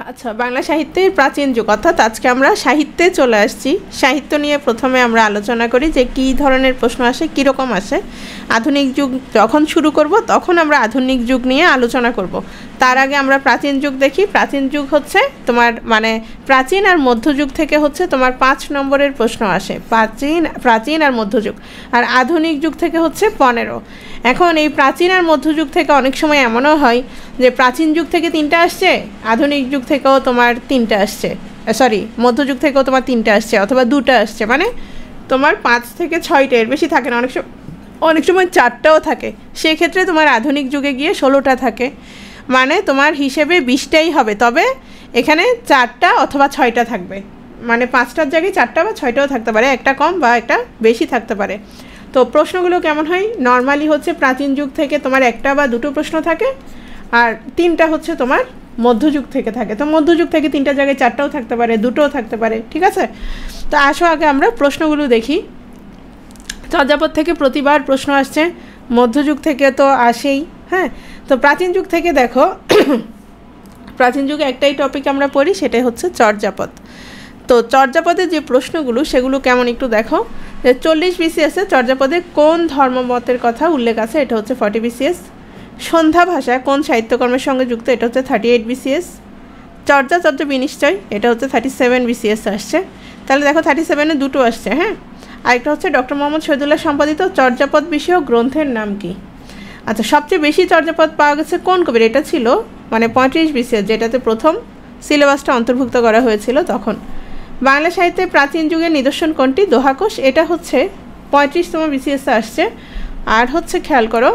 আচ্ছা, বাংলা সাহিত্যের প্রাচীন যুগ অর্থাৎ আজকে আমরা সাহিত্যে চলে আসছি। সাহিত্য নিয়ে প্রথমে আমরা আলোচনা করি যে কী ধরনের প্রশ্ন আসে, কীরকম আসে। আধুনিক যুগ যখন শুরু করব তখন আমরা আধুনিক যুগ নিয়ে আলোচনা করব। তার আগে আমরা প্রাচীন যুগ দেখি। প্রাচীন যুগ হচ্ছে তোমার প্রাচীন আর মধ্যযুগ থেকে হচ্ছে তোমার 5 নম্বরের প্রশ্ন আসে, প্রাচীন আর মধ্যযুগ। আর আধুনিক যুগ থেকে হচ্ছে 15। এখন এই প্রাচীন আর মধ্যযুগ থেকে অনেক সময় এমনও হয় যে প্রাচীন যুগ থেকে 3টা আসছে, আধুনিক যুগ থেকেও তোমার 3টা আসছে, মধ্যযুগ থেকেও তোমার 3টা আসছে, অথবা 2টা আসছে। তোমার 5 থেকে 6টা, এর বেশি থাকে না। অনেক সময় 4টাও থাকে। সেক্ষেত্রে তোমার আধুনিক যুগে গিয়ে 16টা থাকে। তোমার হিসেবে 20টাই হবে, তবে এখানে 4টা অথবা 6টা থাকবে। 5টার জায়গায় 4টা বা 6টাও থাকতে পারে, একটা কম বা একটা বেশি থাকতে পারে। তো প্রশ্নগুলো কেমন হয়? নর্মালি হচ্ছে প্রাচীন যুগ থেকে তোমার 1টা বা 2টো প্রশ্ন থাকে, আর 3টা হচ্ছে তোমার মধ্যযুগ থেকে থাকে। তো মধ্যযুগ থেকে 3টার জায়গায় 4টাও থাকতে পারে, 2টোও থাকতে পারে, ঠিক আছে? তো আসো আগে আমরা প্রশ্নগুলো দেখি। চর্যাপদ থেকে প্রতিবার প্রশ্ন আসছে, মধ্যযুগ থেকে তো আসেই। হ্যাঁ, তো প্রাচীন যুগ থেকে দেখো, প্রাচীন যুগে একটাই টপিক আমরা পড়ি, সেটাই হচ্ছে চর্যাপদ। তো চর্যাপদের যে প্রশ্নগুলো সেগুলো কেমন একটু দেখো। 40 BCS চর্যাপদে কোন ধর্মমতের কথা উল্লেখ আছে? এটা হচ্ছে 40 BCS। সন্ধ্যা ভাষা কোন সাহিত্যকর্মের সঙ্গে যুক্ত? এটা হচ্ছে 38 BCS। চর্যা বিনিশ্চয়, এটা হচ্ছে 37 BCS আসছে। তাহলে দেখো 37-এ 2টো আসছে। হ্যাঁ, আরেকটা হচ্ছে ডক্টর মোহাম্মদ শহীদুল্লাহ সম্পাদিত চর্যাপদ বিষয়ক গ্রন্থের নাম কি? আচ্ছা, সবচেয়ে বেশি চর্যাপদ পাওয়া গেছে কোন কবির? এটা ছিল 35 BCS, যেটাতে প্রথম সিলেবাসটা অন্তর্ভুক্ত করা হয়েছিল তখন। বাংলা সাহিত্যে প্রাচীন যুগের নিদর্শন কোনটি? দোহাকোষ, এটা হচ্ছে 35তম BCS আসছে। আর হচ্ছে খেয়াল করো,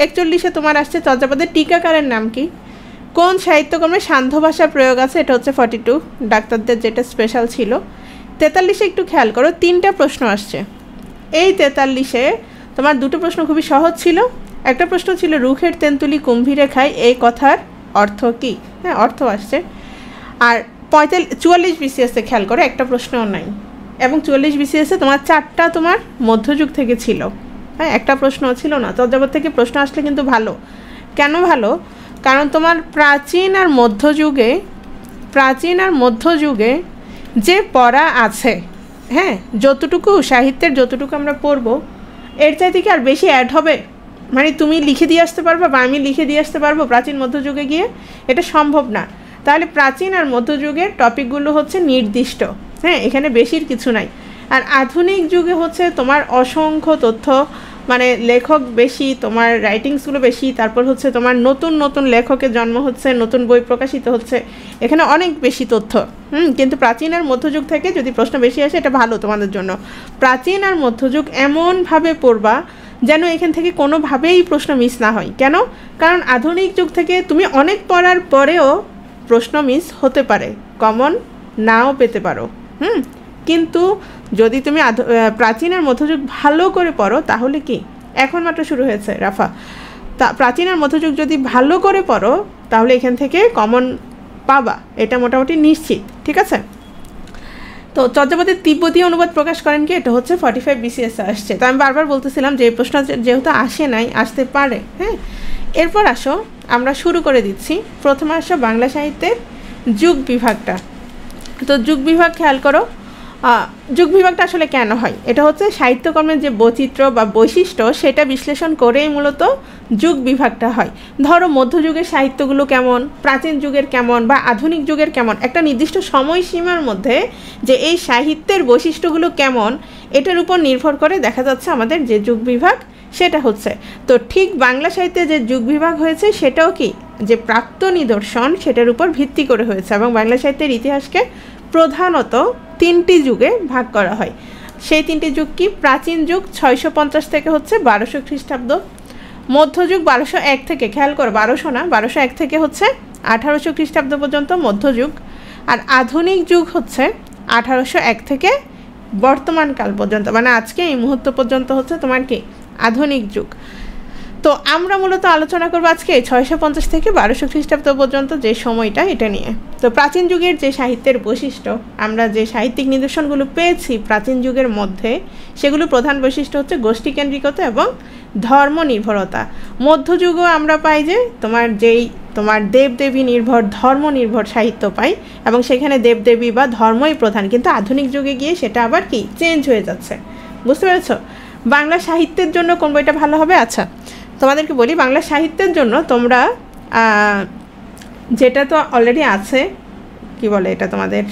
41-এ তোমার আসছে চর্যাপদের টিকাকারের নাম কি? কোন সাহিত্যকর্মে সান্ধ্য ভাষার প্রয়োগ আছে? এটা হচ্ছে 42, ডাক্তারদের যেটা স্পেশাল ছিল। 43-এ একটু খেয়াল করো, 3টা প্রশ্ন আসছে। এই 43-এ তোমার 2টো প্রশ্ন খুবই সহজ ছিল। একটা প্রশ্ন ছিল রুখের তেঁতুলি কুম্ভীরে খায়, এই কথার অর্থ কি? হ্যাঁ, অর্থ আসছে। আর 44 BCS-এ খেয়াল করো, একটা প্রশ্নও নাই। এবং 44 BCS-এ তোমার 4টা তোমার মধ্যযুগ থেকে ছিল। হ্যাঁ, একটা প্রশ্নও ছিল না। চর্যাপদ থেকে প্রশ্ন আসলে কিন্তু ভালো। কেন ভালো? কারণ তোমার প্রাচীন আর মধ্যযুগে যে পড়া আছে, হ্যাঁ, যতটুকু সাহিত্যের যতটুকু আমরা পড়ব, এর চাইতে কি আর বেশি অ্যাড হবে? তুমি লিখে দিয়ে আসতে পারবো বা আমি লিখে দিয়ে আসতে পারবো প্রাচীন মধ্যযুগে গিয়ে? এটা সম্ভব না। তাহলে প্রাচীন আর মধ্যযুগের টপিকগুলো হচ্ছে নির্দিষ্ট। হ্যাঁ, এখানে বেশির কিছু নাই। আর আধুনিক যুগে হচ্ছে তোমার অসংখ্য তথ্য, লেখক বেশি, তোমার রাইটিংসগুলো বেশি, তারপর হচ্ছে তোমার নতুন নতুন লেখকের জন্ম হচ্ছে, নতুন বই প্রকাশিত হচ্ছে, এখানে অনেক বেশি তথ্য। কিন্তু প্রাচীন আর মধ্যযুগ থেকে যদি প্রশ্ন বেশি আসে, এটা ভালো তোমাদের জন্য। প্রাচীন আর মধ্যযুগ এমনভাবে পড়বা যেন এখান থেকে কোনোভাবেই প্রশ্ন মিস না হয়। কেন? কারণ আধুনিক যুগ থেকে তুমি অনেক পড়ার পরেও প্রশ্ন মিস হতে পারে, কমন নাও পেতে পারো। কিন্তু যদি তুমি প্রাচীন আর মধ্যযুগ ভালো করে পড়ো, তাহলে কি, এখন মাত্র শুরু হয়েছে রাফা, প্রাচীন আর মধ্যযুগ যদি ভালো করে পড়ো, তাহলে এখান থেকে কমন পাবা, এটা মোটামুটি নিশ্চিত। ঠিক আছে? তো চর্যাপদের তিব্বতী অনুবাদ প্রকাশ করেন কি? এটা হচ্ছে 45 BCS আসছে। তো আমি বারবার বলতেছিলাম যে এই প্রশ্ন যেহেতু আসে নাই, আসতে পারে। হ্যাঁ, এরপর আসো আমরা শুরু করে দিচ্ছি। প্রথমে আসো বাংলা সাহিত্যের যুগ বিভাগটা। তো যুগ বিভাগ খেয়াল করো, যুগ বিভাগটা আসলে কেন হয়? এটা হচ্ছে সাহিত্যকর্মের যে বৈচিত্র্য বা বৈশিষ্ট্য, সেটা বিশ্লেষণ করেই মূলত যুগ বিভাগটা হয়। ধরো মধ্যযুগের সাহিত্যগুলো কেমন, প্রাচীন যুগের কেমন বা আধুনিক যুগের কেমন, একটা নির্দিষ্ট সময়সীমার মধ্যে যে এই সাহিত্যের বৈশিষ্ট্যগুলো কেমন, এটার উপর নির্ভর করে দেখা যাচ্ছে আমাদের যে যুগ বিভাগ সেটা হচ্ছে। তো ঠিক বাংলা সাহিত্যে যে যুগ বিভাগ হয়েছে, সেটাও কি, যে প্রাপ্ত নিদর্শন, সেটার উপর ভিত্তি করে হয়েছে। এবং বাংলা সাহিত্যের ইতিহাসকে প্রধানত 3টি যুগে ভাগ করা হয়। সেই 3টি যুগ কি? প্রাচীন যুগ 650 থেকে হচ্ছে 1200 খ্রিস্টাব্দ, মধ্যযুগ 1201 থেকে, খেয়াল করো 1200 না, 1201 থেকে হচ্ছে 1800 খ্রিস্টাব্দ পর্যন্ত মধ্যযুগ। আর আধুনিক যুগ হচ্ছে 1801 থেকে বর্তমান কাল পর্যন্ত, আজকে এই মুহূর্ত পর্যন্ত হচ্ছে তোমার কি, আধুনিক যুগ। তো আমরা মূলত আলোচনা করব আজকে 650 থেকে 1200 খ্রিস্টাব্দ পর্যন্ত যে সময়টা, এটা নিয়ে। তো প্রাচীন যুগের যে সাহিত্যের বৈশিষ্ট্য, আমরা যে সাহিত্যিক নিদর্শনগুলো পেয়েছি প্রাচীন যুগের মধ্যে, সেগুলো প্রধান বৈশিষ্ট্য হচ্ছে গোষ্ঠীকেন্দ্রিকতা এবং ধর্ম নির্ভরতা। মধ্যযুগও আমরা পাই যে তোমার যেই তোমার দেবদেবী নির্ভর ধর্ম নির্ভর সাহিত্য পাই এবং সেখানে দেবদেবী বা ধর্মই প্রধান, কিন্তু আধুনিক যুগে গিয়ে সেটা আবার কি চেঞ্জ হয়ে যাচ্ছে। বুঝতে পেরেছ? বাংলা সাহিত্যের জন্য কোন বইটা ভালো হবে? আচ্ছা তোমাদেরকে বলি, বাংলা সাহিত্যের জন্য তোমরা যেটা তো অলরেডি আছে, কি বলে এটা তোমাদের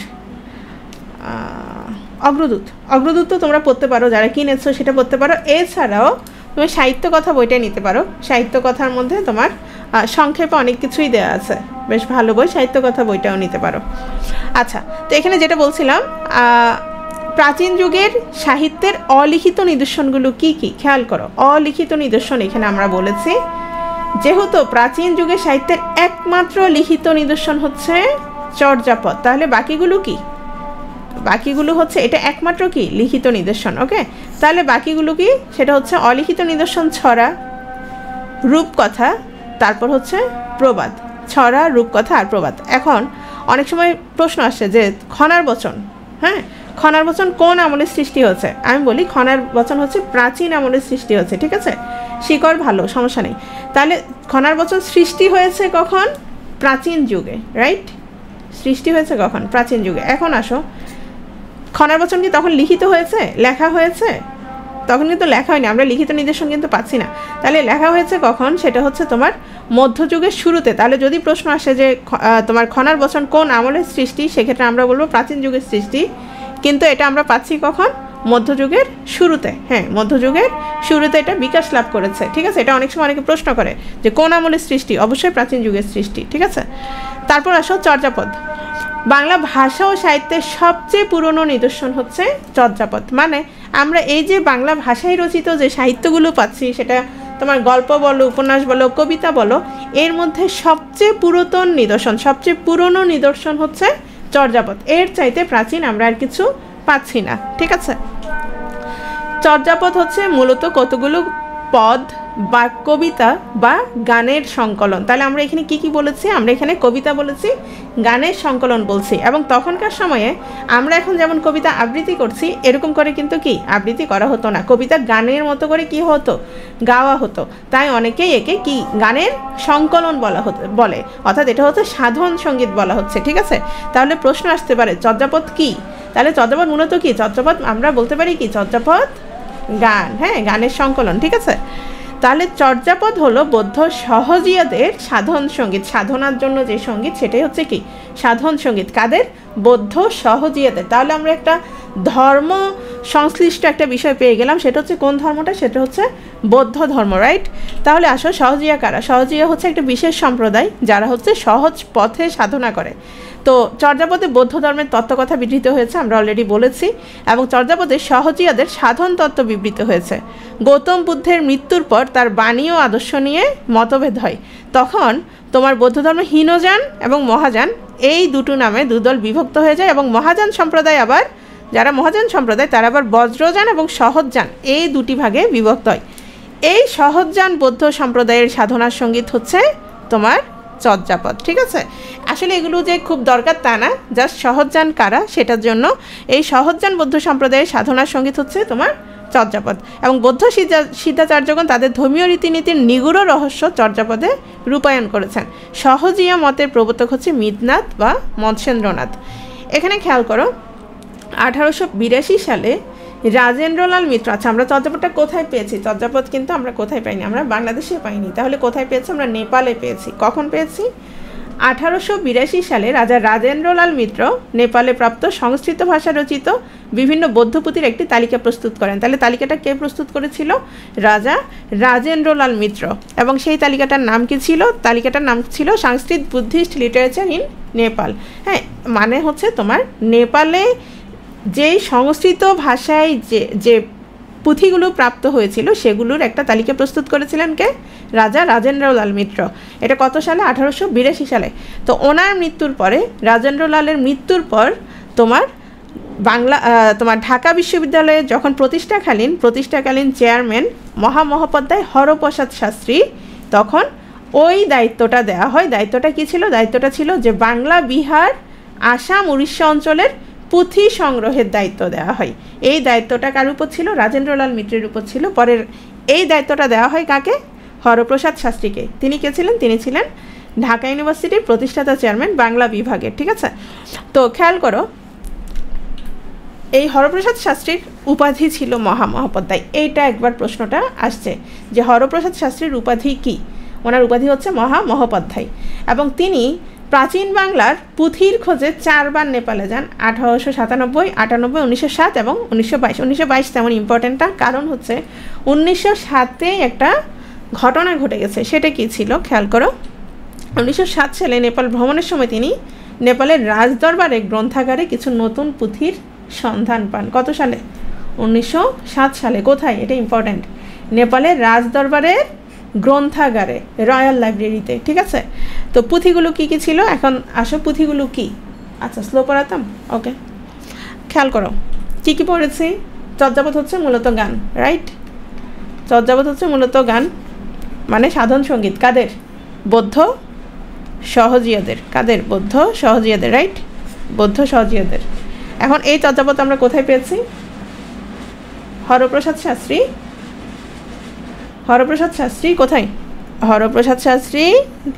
অগ্রদূত তো তোমরা পড়তে পারো, যারা কিনেছো সেটা পড়তে পারো। এছাড়াও তুমি সাহিত্য কথা বইটাই নিতে পারো। সাহিত্য কথার মধ্যে তোমার সংক্ষেপে অনেক কিছুই দেওয়া আছে, বেশ ভালো বই। সাহিত্য কথা বইটাও নিতে পারো। আচ্ছা, তো এখানে যেটা বলছিলাম, প্রাচীন যুগের সাহিত্যের অলিখিত নিদর্শনগুলো কি কি খেয়াল করো। অলিখিত নিদর্শন এখানে আমরা বলেছি, যেহেতু প্রাচীন যুগের সাহিত্যের একমাত্র লিখিত নিদর্শন হচ্ছে চর্যাপদ, তাহলে বাকিগুলো কি? বাকিগুলো হচ্ছে, এটা একমাত্র কি লিখিত নিদর্শন। ওকে, তাহলে বাকিগুলো কি? সেটা হচ্ছে অলিখিত নিদর্শন ছড়া, রূপকথা, তারপর হচ্ছে প্রবাদ। ছড়া, রূপকথা আর প্রবাদ। এখন অনেক সময় প্রশ্ন আসছে যে খনার বচন, হ্যাঁ খনার বচন কোন আমলের সৃষ্টি হচ্ছে? আমি বলি খনার বচন হচ্ছে প্রাচীন আমলের সৃষ্টি হচ্ছে, ঠিক আছে? শিকড় ভালো, সমস্যা নেই। তাহলে খনার বচন সৃষ্টি হয়েছে কখন? প্রাচীন যুগে, রাইট? সৃষ্টি হয়েছে কখন? প্রাচীন যুগে। এখন আসো, খনার বচন কি তখন লিখিত হয়েছে, লেখা হয়েছে? তখন কিন্তু লেখা হয়নি, আমরা লিখিত নিদর্শন কিন্তু পাচ্ছি না। তাহলে লেখা হয়েছে কখন? সেটা হচ্ছে তোমার মধ্যযুগের শুরুতে। তাহলে যদি প্রশ্ন আসে যে তোমার খনার বচন কোন আমলের সৃষ্টি, সেক্ষেত্রে আমরা বলবো প্রাচীন যুগের সৃষ্টি, কিন্তু এটা আমরা পাচ্ছি কখন? মধ্যযুগের শুরুতে। হ্যাঁ, মধ্যযুগের শুরুতে এটা বিকাশ লাভ করেছে, ঠিক আছে? এটা অনেক সময় অনেকে প্রশ্ন করে যে কোন আমলের সৃষ্টি, অবশ্যই প্রাচীন যুগের সৃষ্টি, ঠিক আছে? তারপর আসো চর্যাপদ। বাংলা ভাষা ও সাহিত্যের সবচেয়ে পুরনো নিদর্শন হচ্ছে চর্যাপদ। মানে আমরা এই যে বাংলা ভাষায় রচিত যে সাহিত্যগুলো পাচ্ছি, সেটা তোমার গল্প বলো, উপন্যাস বলো, কবিতা বলো, এর মধ্যে সবচেয়ে পুরাতন নিদর্শন, সবচেয়ে পুরনো নিদর্শন হচ্ছে চর্যাপদ। এর চাইতে প্রাচীন আমরা আর কিছু পাচ্ছি না, ঠিক আছে? চর্যাপদ হচ্ছে মূলত কতগুলো পদ বা কবিতা বা গানের সংকলন। তাহলে আমরা এখানে কি কি বলেছি? আমরা এখানে কবিতা বলেছি, গানের সংকলন বলছি। এবং তখনকার সময়ে আমরা এখন যেমন কবিতা আবৃত্তি করছি, এরকম করে কিন্তু কি আবৃত্তি করা হতো না, কবিতা গানের মতো করে কি হতো, গাওয়া হতো। তাই অনেকেই একে কি গানের সংকলন বলে, অর্থাৎ এটা হচ্ছে সাধন সঙ্গীত বলা হচ্ছে, ঠিক আছে? তাহলে প্রশ্ন আসতে পারে চর্যাপদ কি? তাহলে চর্যাপদ মূলত কি? চর্যাপদ আমরা বলতে পারি কি? চর্যাপদ গান, হ্যাঁ, গানের সংকলন, ঠিক আছে? তাহলে চর্যাপদ হলো বৌদ্ধ সহজিয়াদের সাধন সঙ্গীত, সাধনার জন্য যে সঙ্গীত, সেটাই হচ্ছে কি সাধন সঙ্গীত। কাদের? বৌদ্ধ সহজিয়াদের। তাহলে আমরা একটা ধর্ম সংশ্লিষ্ট একটা বিষয় পেয়ে গেলাম, সেটা হচ্ছে কোন ধর্মটা? সেটা হচ্ছে বৌদ্ধ ধর্ম, রাইট? তাহলে আসো, সহজিয়া কারা? সহজিয়া হচ্ছে একটা বিশেষ সম্প্রদায় যারা হচ্ছে সহজ পথে সাধনা করে। তো চর্যাপদে বৌদ্ধ ধর্মের তত্ত্বকথা বিবৃত হয়েছে, আমরা অলরেডি বলেছি, এবং চর্যাপদে সহজিয়াদের সাধন তত্ত্ব বিবৃত হয়েছে। গৌতম বুদ্ধের মৃত্যুর পর তার বাণী ও আদর্শ নিয়ে মতভেদ হয়, তখন তোমার বৌদ্ধ ধর্ম হীনযান এবং মহাযান এই দুটো নামে দুদল বিভক্ত হয়ে যায়, এবং মহাযান সম্প্রদায় আবার, যারা মহাযান সম্প্রদায় তারা আবার বজ্রযান এবং সহজযান এই দুটি ভাগে বিভক্ত হয়। এই সহজযান বৌদ্ধ সম্প্রদায়ের সাধনার সঙ্গীত হচ্ছে তোমার চর্যাপদ, ঠিক আছে? আসলে এগুলো যে খুব দরকার তা না, জাস্ট সহজযান কারা সেটার জন্য এই সহজযান বৌদ্ধ সম্প্রদায়ের সাধনার সঙ্গীত হচ্ছে তোমার চর্যাপদ। এবং বৌদ্ধ সিদ্ধাচার্যগণ তাদের ধর্মীয় রীতিনীতির নিগূঢ় রহস্য চর্যাপদে রূপায়ণ করেছেন। সহজিয়া মতের প্রবর্তক হচ্ছে মিতনাথ বা মৎস্যেন্দ্রনাথ। এখানে খেয়াল করো, 1882 সালে রাজেন্দ্রলাল মিত্র, আচ্ছা আমরা চর্যাপদটা কোথায় পেয়েছি? চর্যাপদ কিন্তু আমরা কোথায় পাইনি, আমরা বাংলাদেশে পাইনি। তাহলে কোথায় পেয়েছি? আমরা নেপালে পেয়েছি। কখন পেয়েছি? 1882 সালে রাজা রাজেন্দ্রলাল মিত্র নেপালে প্রাপ্ত সংস্কৃত ভাষা রচিত বিভিন্ন বৌদ্ধপুঁথির একটি তালিকা প্রস্তুত করেন। তাহলে তালিকাটা কে প্রস্তুত করেছিল? রাজা রাজেন্দ্রলাল মিত্র। এবং সেই তালিকাটার নাম কি ছিল? তালিকাটার নাম ছিল সংস্কৃত বুদ্ধিস্ট লিটারেচার ইন নেপাল। হ্যাঁ, মানে হচ্ছে তোমার নেপালে যেই সংস্কৃত ভাষায় যে পুঁথিগুলো প্রাপ্ত হয়েছিল সেগুলোর একটা তালিকা প্রস্তুত করেছিলেন কে? রাজা রাজেন্দ্রলাল মিত্র। এটা কত সালে? 1882 সালে। তো ওনার মৃত্যুর পরে, রাজেন্দ্রলালের মৃত্যুর পর তোমার ঢাকা বিশ্ববিদ্যালয়ে যখন প্রতিষ্ঠাকালীন চেয়ারম্যান মহামহোপাধ্যায় হরপ্রসাদ শাস্ত্রী, তখন ওই দায়িত্বটা দেওয়া হয়। দায়িত্বটা কী ছিল? দায়িত্বটা ছিল যে বাংলা, বিহার, আসাম, উড়িষ্যা অঞ্চলের পুঁথি সংগ্রহের দায়িত্ব দেওয়া হয়। এই দায়িত্বটা কার উপর ছিল? রাজেন্দ্রলাল মিত্রের উপর ছিল। পরের এই দায়িত্বটা দেওয়া হয় কাকে? হরপ্রসাদ শাস্ত্রীকে। তিনি কে ছিলেন? তিনি ছিলেন ঢাকা ইউনিভার্সিটির প্রতিষ্ঠাতা চেয়ারম্যান বাংলা বিভাগের, ঠিক আছে। তো খেয়াল করো, এই হরপ্রসাদ শাস্ত্রীর উপাধি ছিল মহামহোপাধ্যায়। এইটা একবার প্রশ্নটা আসছে যে হরপ্রসাদ শাস্ত্রীর উপাধি কি। ওনার উপাধি হচ্ছে মহামহোপাধ্যায়, এবং তিনি প্রাচীন বাংলার পুঁথির খোঁজে 4 বার নেপালে যান, 1897, 98, 1907 এবং 1922। 1922 তেমন ইম্পর্টেন্ট না, কারণ হচ্ছে 1907-এ একটা ঘটনা ঘটে গেছে। সেটা কি ছিল খেয়াল করো। 1907 সালে নেপাল ভ্রমণের সময় তিনি নেপালের রাজদরবারে গ্রন্থাগারে কিছু নতুন পুঁথির সন্ধান পান। কত সালে? 1907 সালে। কোথায়? এটা ইম্পর্ট্যান্ট, নেপালের রাজদরবারের গ্রন্থাগারে, রয়্যাল লাইব্রেরিতে, ঠিক আছে। তো পুঁথিগুলো কি কি ছিল, এখন আসো পুঁথিগুলো কি। আচ্ছা, স্লো পড়াতাম, ওকে। খেয়াল করো কি কি পড়েছি। চর্যাপদ হচ্ছে মূলত গান, রাইট। চর্যাপদ হচ্ছে মূলত গান, মানে সাধন সঙ্গীত। কাদের? বৌদ্ধ সহজিয়াদের। কাদের? বৌদ্ধ সহজিয়াদের, রাইট, বৌদ্ধ সহজিয়াদের। এখন এই চর্যাপদ আমরা কোথায় পেয়েছি? হরপ্রসাদ শাস্ত্রী। হরপ্রসাদ শাস্ত্রী কোথায়? হরপ্রসাদ শাস্ত্রী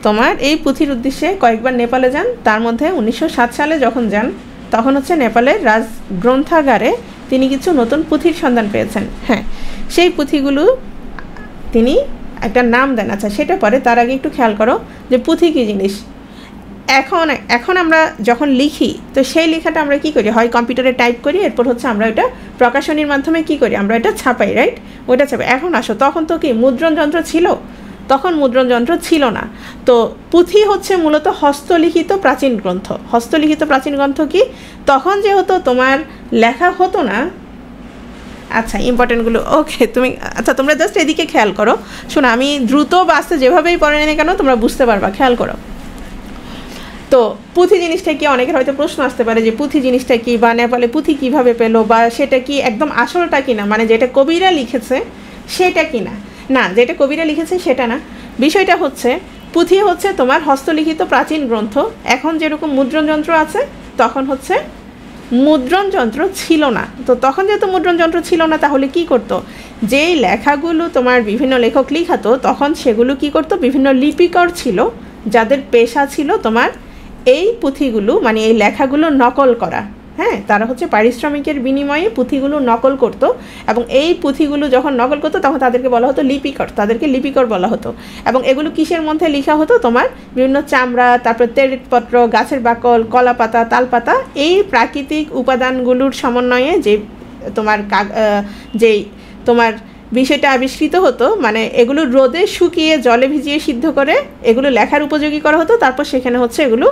তোমার এই পুঁথির উদ্দেশ্যে কয়েকবার নেপালে যান। তার মধ্যে 1907 সালে যখন যান, তখন হচ্ছে নেপালের রাজ গ্রন্থাগারে তিনি কিছু নতুন পুঁথির সন্ধান পেয়েছেন। হ্যাঁ, সেই পুঁথিগুলো তিনি একটা নাম দেন। আচ্ছা, সেটা পরে, তার আগে একটু খেয়াল করো যে পুঁথি কী জিনিস। এখন আমরা যখন লিখি, তো সেই লেখাটা আমরা কি করি? হয় কম্পিউটারে টাইপ করি, এরপর হচ্ছে আমরা এটা প্রকাশনীর মাধ্যমে কি করি? আমরা এটা ছাপাই, রাইট, ওইটা ছাপাই। এখন আসো, তখন তো কি মুদ্রণ যন্ত্র ছিল? তখন মুদ্রণ যন্ত্র ছিল না। তো পুঁথি হচ্ছে মূলত হস্তলিখিত প্রাচীন গ্রন্থ। হস্তলিখিত প্রাচীন গ্রন্থ কি? তখন যেহেতু তোমার লেখা হতো না। আচ্ছা, ইম্পর্টেন্টগুলো ওকে, তুমি আচ্ছা তোমরা জাস্ট এদিকে খেয়াল করো। শোনো, আমি দ্রুত বা আস্তে যেভাবেই পড়ে না কেন তোমরা বুঝতে পারবা, খেয়াল করো। তো পুঁথি জিনিসটা কি, অনেকের হয়তো প্রশ্ন আসতে পারে যে পুঁথি জিনিসটা কি, বা নেপালে পুঁথি কীভাবে পেলো, বা সেটা কি একদম আসলটা কিনা, মানে যেটা কবিরা লিখেছে সেটা কিনা। না, যেটা কবিরা লিখেছে সেটা না। বিষয়টা হচ্ছে পুঁথি হচ্ছে তোমার হস্তলিখিত প্রাচীন গ্রন্থ। এখন যেরকম মুদ্রণ যন্ত্র আছে, তখন হচ্ছে মুদ্রণ যন্ত্র ছিল না। তো তখন যেহেতু মুদ্রণ যন্ত্র ছিল না, তাহলে কি করতো? যেই লেখাগুলো তোমার বিভিন্ন লেখক লিখাতো, তখন সেগুলো কি করতো? বিভিন্ন লিপিকর ছিল, যাদের পেশা ছিল তোমার এই পুঁথিগুলো, মানে এই লেখাগুলো নকল করা। হ্যাঁ, তারা হচ্ছে পারিশ্রমিকের বিনিময়ে পুঁথিগুলো নকল করত, এবং এই পুঁথিগুলো যখন নকল করতো তখন তাদেরকে বলা হতো লিপিকর, তাদেরকে লিপিকর বলা হতো। এবং এগুলো কিসের মধ্যে লেখা হতো? তোমার বিভিন্ন চামড়া, তারপর তেরেটপত্র, গাছের বাকল, কলা পাতা, তাল পাতা, এই প্রাকৃতিক উপাদানগুলোর সমন্বয়ে যে তোমার যেই তোমার বিষয়টা আবিষ্কৃত হতো, মানে এগুলো রোদে শুকিয়ে জলে ভিজিয়ে সিদ্ধ করে এগুলো লেখার উপযোগী করা হতো। তারপর সেখানে হচ্ছে এগুলো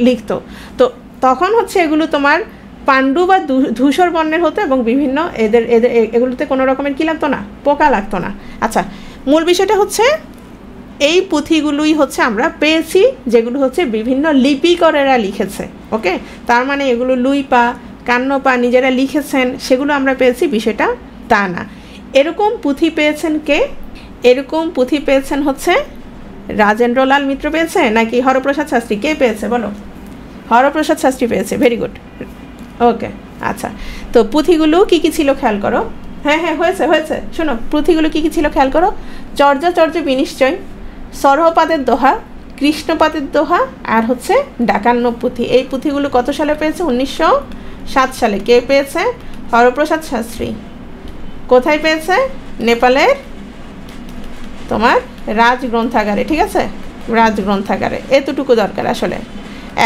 লিখতো। তো তখন হচ্ছে এগুলো তোমার পাণ্ডু বা ধূসর বর্ণের হতো, এবং বিভিন্ন এদের এগুলোতে কোনো রকমের কী লাগতো না? পোকা লাগতো না। আচ্ছা, মূল বিষয়টা হচ্ছে এই পুঁথিগুলোই হচ্ছে আমরা পেয়েছি, যেগুলো হচ্ছে বিভিন্ন লিপিকরেরা লিখেছে। ওকে, তার মানে এগুলো লুইপা, কান্নপা নিজেরা লিখেছেন, সেগুলো আমরা পেয়েছি, বিষয়টা তা না। এরকম পুঁথি পেয়েছেন কে? এরকম পুঁথি পেয়েছেন হচ্ছে রাজেন্দ্রলাল মিত্র পেয়েছে, নাকি হরপ্রসাদ শাস্ত্রী? কে পেয়েছে বলো? হরপ্রসাদ শাস্ত্রী পেয়েছে, ভেরি গুড, ওকে। আচ্ছা, তো পুঁথিগুলো কী কী ছিল খেয়াল করো। হ্যাঁ হ্যাঁ, হয়েছে। শোনো, পুঁথিগুলো কী কী ছিল খেয়াল করো। চর্য বিনিশ্চয়, সরহপাদের দোহা, কৃষ্ণপাদের দোহা, আর হচ্ছে ডাকান্ন পুঁথি। এই পুঁথিগুলো কত সালে পেয়েছে? 1907 সালে। কে পেয়েছে? হরপ্রসাদ শাস্ত্রী। কোথায় পেয়েছে? নেপালের তোমার রাজগ্রন্থাগারে, ঠিক আছে, রাজগ্রন্থাগারে। এতটুকু দরকার আসলে।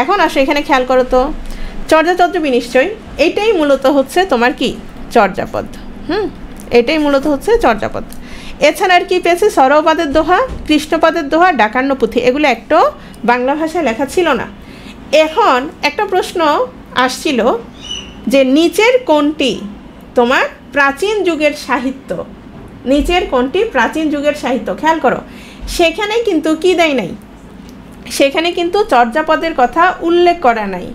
এখন আসো এখানে খেয়াল করো তো, চর্য বিনিশ্চয়, এইটাই মূলত হচ্ছে তোমার কি? চর্যাপদ। এটাই মূলত হচ্ছে চর্যাপদ। এছাড়া আর কি পেয়েছে? সরহপাদের দোহা, কৃষ্ণপাদের দোহা, ডাকান্ন পুঁথি। এগুলো একটাও বাংলা ভাষায় লেখা ছিল না। এখন একটা প্রশ্ন আসছিল যে নিচের কোনটি তোমার প্রাচীন যুগের সাহিত্য? নিচের কোনটি প্রাচীন যুগের সাহিত্য? খেয়াল করো, সেখানে কিন্তু কি দেয় নাই? সেখানে কিন্তু চর্যাপদের কথা উল্লেখ করা নাই।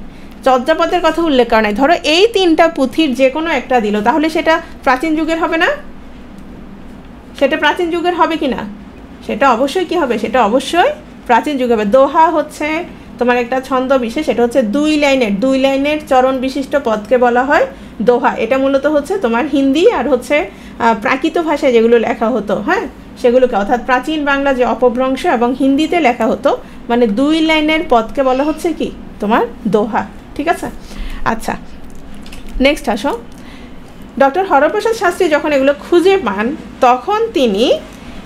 চর্যাপদের কথা উল্লেখ করা নাই। ধরো এই 3টা পুঁথির যে কোনো একটা দিল, তাহলে সেটা প্রাচীন যুগের হবে না? সেটা প্রাচীন যুগের হবে কি না? সেটা অবশ্যই কি হবে? সেটা অবশ্যই প্রাচীন যুগ হবে। দোহা হচ্ছে তোমার একটা ছন্দ বিশেষ, এটা হচ্ছে 2 লাইনের চরণ বিশিষ্ট পদকে বলা হয় দোহা। এটা মূলত হচ্ছে তোমার হিন্দি আর হচ্ছে প্রাকৃত ভাষায় যেগুলো লেখা হতো, হ্যাঁ, সেগুলোকে, অর্থাৎ প্রাচীন বাংলা যে অপভ্রংশ এবং হিন্দিতে লেখা হতো মানে 2 লাইনের পদকে বলা হচ্ছে কি তোমার দোহা। ঠিক আছে, আচ্ছা নেক্সট আসো। ডক্টর হরপ্রসাদ শাস্ত্রী যখন এগুলো খুঁজে পান তখন তিনি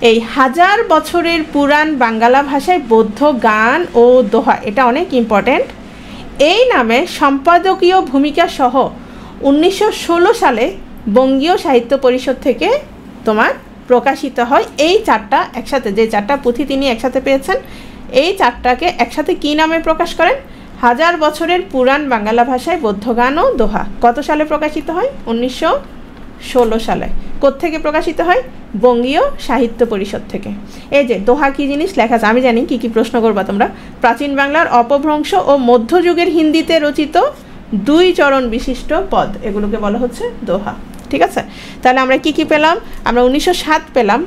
এই 1000 বছরের পুরাণ বাঙ্গালা ভাষায় বৌদ্ধ গান ও দোহা, এটা অনেক ইম্পর্ট্যান্ট, এই নামে সম্পাদকীয় ভূমিকা সহ 1916 সালে বঙ্গীয় সাহিত্য পরিষদ থেকে তোমার প্রকাশিত হয়। এই 4টা একসাথে, যে 4টা পুঁথি তিনি একসাথে পেয়েছেন, এই 4টাকে একসাথে কী নামে প্রকাশ করেন? 1000 বছরের পুরাণ বাঙ্গালা ভাষায় বৌদ্ধ গান ও দোহা। কত সালে প্রকাশিত হয়? 1916 সালে। কোত্থেকে প্রকাশিত হয়? বঙ্গীয় সাহিত্য পরিষদ থেকে। এই যে দোহা কী জিনিস লেখা আছে, আমি জানি কী কী প্রশ্ন করবা তোমরা। প্রাচীন বাংলার অপভ্রংশ ও মধ্যযুগের হিন্দিতে রচিত 2 চরণ বিশিষ্ট পদ, এগুলোকে বলা হচ্ছে দোহা। ঠিক আছে, তাহলে আমরা কি কি পেলাম? আমরা 1907 পেলাম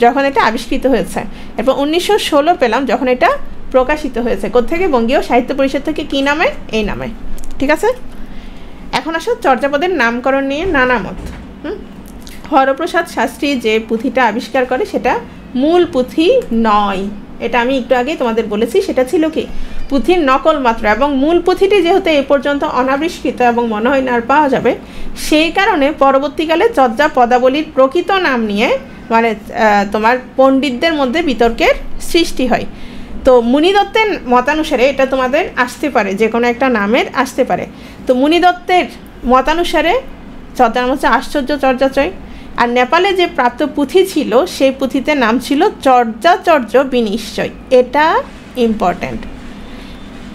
যখন এটা আবিষ্কৃত হয়েছে, এরপর 1916 পেলাম যখন এটা প্রকাশিত হয়েছে। কোত্থেকে? বঙ্গীয় সাহিত্য পরিষদ থেকে। কী নামে? এই নামে। ঠিক আছে, এখন আসো চর্যাপদের নামকরণ নিয়ে নানা মত। হরপ্রসাদ শাস্ত্রী যে পুঁথিটা আবিষ্কার করে সেটা মূল পুঁথি নয়, এটা আমি একটু আগেই তোমাদের বলেছি, সেটা ছিল কি পুঁথির নকল মাত্র। এবং মূল পুঁথিটি যেহেতু এই পর্যন্ত অনাবিষ্কৃত এবং মনে হয় না আর পাওয়া যাবে, সেই কারণে পরবর্তীকালে চর্যা পদাবলীর প্রকৃত নাম নিয়ে মানে তোমার পণ্ডিতদের মধ্যে বিতর্কের সৃষ্টি হয়। তো মুনিদত্তের মতানুসারে এটা তোমাদের আসতে পারে, যে কোনো একটা নামের আসতে পারে। তো মুনিদত্তের মতানুসারে চর্যার নাম হচ্ছে আশ্চর্য চর্যাচয়। আর নেপালে যে প্রাপ্ত পুঁথি ছিল সেই পুঁথিতে নাম ছিল চর্যাচর্য বিনিশ্চয়। এটা ইম্পর্ট্যান্ট।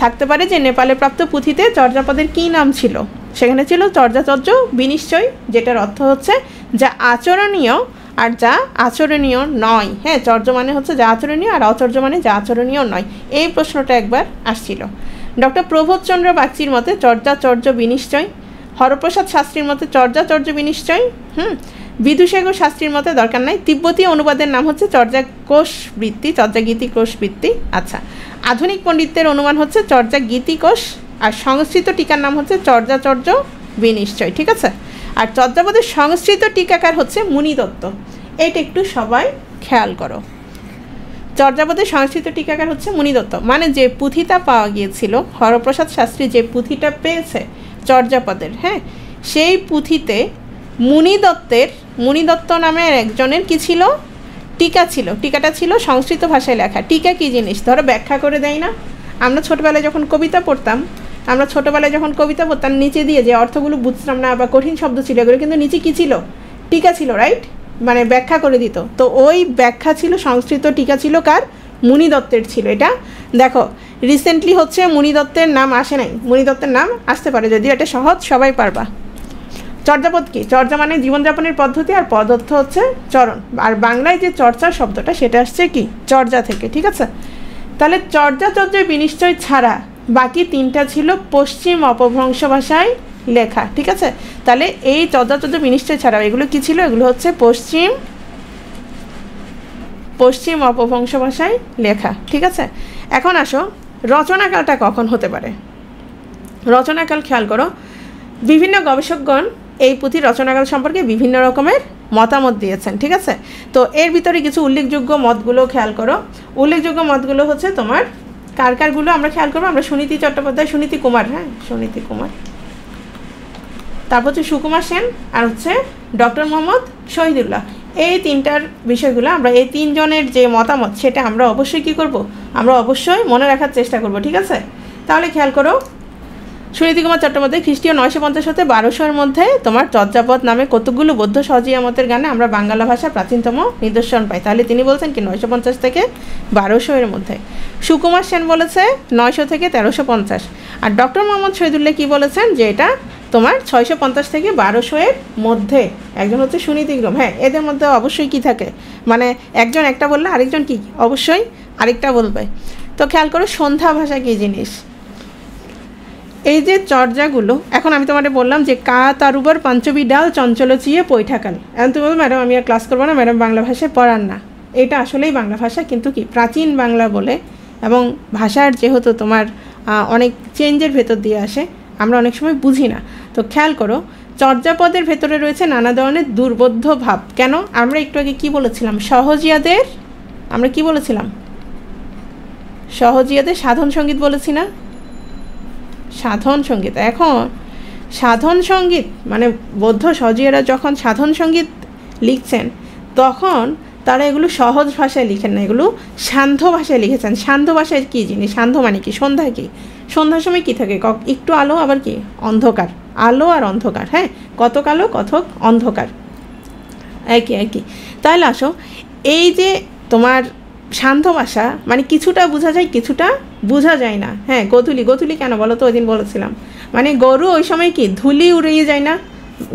থাকতে পারে যে নেপালে প্রাপ্ত পুঁথিতে চর্যাপদের কী নাম ছিল? সেখানে ছিল চর্যাচর্য বিনিশ্চয়, যেটার অর্থ হচ্ছে যা আচরণীয় আর যা আচরণীয় নয়। হ্যাঁ, চর্য মানে হচ্ছে যা আচরণীয়, আর অচর্য মানে যা আচরণীয় নয়। এই প্রশ্নটা একবার আসছিল। ডক্টর প্রবোধচন্দ্র বাগচির মতে চর্যাচর্য বিনিশ্চয়, হরপ্রসাদ শাস্ত্রীর মতে চর্যাচর্য বিনিশ্চয়, বিদুসাগর শাস্ত্রীর মতে দরকার নাই। তিব্বতী অনুবাদের নাম হচ্ছে চর্যা কোষ বৃত্তি, চর্যাগীতি কোষ বৃত্তি। আচ্ছা, আধুনিক পণ্ডিতদের অনুমান হচ্ছে চর্যাগীতি কোষ, আর সংস্কৃত টিকার নাম হচ্ছে চর্যাচর্য বিনিশ্চয়। ঠিক আছে, আর চর্যাপদের সংস্কৃত টিকাকার হচ্ছে মুনিদত্ত। এইটা একটু সবাই খেয়াল করো। চর্যাপদের সংস্কৃত টিকাকার হচ্ছে মুনিদত্ত, মানে যে পুঁথিটা পাওয়া গিয়েছিল, হরপ্রসাদ শাস্ত্রী যে পুঁথিটা পেয়েছে চর্যাপদের, হ্যাঁ, সেই পুঁথিতে মুনিদত্ত নামের একজনের কি ছিল? টিকা ছিল। টিকাটা ছিল সংস্কৃত ভাষায় লেখা। টিকা কী জিনিস? ধরো ব্যাখ্যা করে দেয় না, আমরা ছোটোবেলায় যখন কবিতা পড়তাম, নিচে দিয়ে যে অর্থগুলো বুঝতাম না বা কঠিন শব্দ ছিল, এগুলো কিন্তু নিচে কী ছিল? টিকা ছিল, রাইট? মানে ব্যাখ্যা করে দিত। তো ওই ব্যাখ্যা ছিল, সংস্কৃত টিকা ছিল কার? মুনিদত্তের ছিল। এটা দেখো রিসেন্টলি হচ্ছে মুনিদত্তের নাম আসে নাই, মুনিদত্তের নাম আসতে পারে, যদিও এটা সহজ, সবাই পারবা। চর্যাপদ কি? চর্যা মানে জীবনযাপনের পদ্ধতি, আর পদ অর্থ হচ্ছে চরণ। আর বাংলায় যে চর্চা শব্দটা সেটা আসছে কি? চর্যা থেকে। ঠিক আছে, তাহলে চর্যাচর্য বিনিশ্চয় ছাড়া বাকি 3টা ছিল পশ্চিম অপভ্রংশ ভাষায় লেখা। ঠিক আছে, তাহলে এই চর্যাচর্য বিনিশ্চয় ছাড়াও এগুলো কি ছিল? এগুলো হচ্ছে পশ্চিম অপভ্রংশ ভাষায় লেখা। ঠিক আছে, এখন আসো রচনাকালটা কখন হতে পারে। রচনাকাল খেয়াল করো, বিভিন্ন গবেষকগণ এই পুঁথি রচনাকাল সম্পর্কে বিভিন্ন রকমের মতামত দিয়েছেন। ঠিক আছে, তো এর ভিতরে কিছু উল্লেখযোগ্য মতগুলো খেয়াল করো। উল্লেখযোগ্য মতগুলো হচ্ছে তোমার কারগুলো আমরা খেয়াল করবো। আমরা সুনীতি চট্টোপাধ্যায়, সুনীতি কুমার, হ্যাঁ সুনীতি কুমার, তারপর হচ্ছে সুকুমার সেন, আর হচ্ছে ডক্টর মোহাম্মদ শহীদুল্লাহ। এই 3টার বিষয়গুলো আমরা, এই 3 জনের যে মতামত সেটা আমরা অবশ্যই কী করব? আমরা অবশ্যই মনে রাখার চেষ্টা করব। ঠিক আছে, তাহলে খেয়াল করো, সুনীতি কুমার চট্টোপাধ্যায় খ্রিস্টীয় 950 হতে 1200-এর মধ্যে তোমার চর্যাপদ নামে কতগুলো বৌদ্ধ সহজিয়া মতের গানে আমরা বাংলা ভাষার প্রাচীনতম নিদর্শন পাই। তাহলে তিনি বলছেন কি 950 থেকে 1200-এর মধ্যে। সুকুমার সেন বলেছে 900 থেকে 1350। আর ডক্টর মোহাম্মদ শহীদুল্লাহ কি বলেছেন? যে এটা তোমার 650 থেকে 1200-এর মধ্যে। একজন হচ্ছে সুনীতিগ্রম, হ্যাঁ এদের মধ্যে অবশ্যই কি থাকে, মানে একজন একটা বললে আরেকজন কি অবশ্যই আরেকটা বলবে। তো খেয়াল করো সন্ধ্যা ভাষা কী জিনিস। এই যে চর্যাগুলো, এখন আমি তোমাদের বললাম যে কা তারুবার পঞ্চবী ডাল চঞ্চল চিয়ে পৈঠাকাল। এখন তুমি বলবো ম্যাডাম আমি আর ক্লাস করবো না, ম্যাডাম বাংলা ভাষায় পড়ান না। এটা আসলেই বাংলা ভাষা, কিন্তু কি প্রাচীন বাংলা বলে, এবং ভাষার যেহেতু তোমার অনেক চেঞ্জের ভেতর দিয়ে আসে, আমরা অনেক সময় বুঝি না। তো খেয়াল করো চর্যাপদের ভেতরে রয়েছে নানা ধরনের দুর্বোধ্য ভাব। কেন? আমরা একটু আগে কী বলেছিলাম? সহজিয়াদের আমরা কি বলেছিলাম? সহজিয়াদের সাধন সঙ্গীত বলেছি না, সাধন সঙ্গীত। এখন সাধন সঙ্গীত মানে বৌদ্ধ সহজিয়ারা যখন সাধন সঙ্গীত লিখছেন তখন তারা এগুলো সহজ ভাষায় লিখেন না, এগুলো সান্ধ্য ভাষায় লিখেছেন। সান্ধ্য ভাষায় কী জিনিস? সান্ধ্য মানে কি? সন্ধ্যা। কি সন্ধ্যার সময় কী থাকে? একটু আলো, আবার কি অন্ধকার, আলো আর অন্ধকার। হ্যাঁ, কতক আলো কতক অন্ধকার, একই একই। তাহলে আসো, এই যে তোমার সান্ধ্য ভাষা মানে কিছুটা বোঝা যায় কিছুটা বোঝা যায় না। হ্যাঁ, গোধূলি, গোধূলি কেন বলো তো? ওই দিন বলেছিলাম মানে গরু ওই সময় কি ধুলি উড়িয়ে যায় না,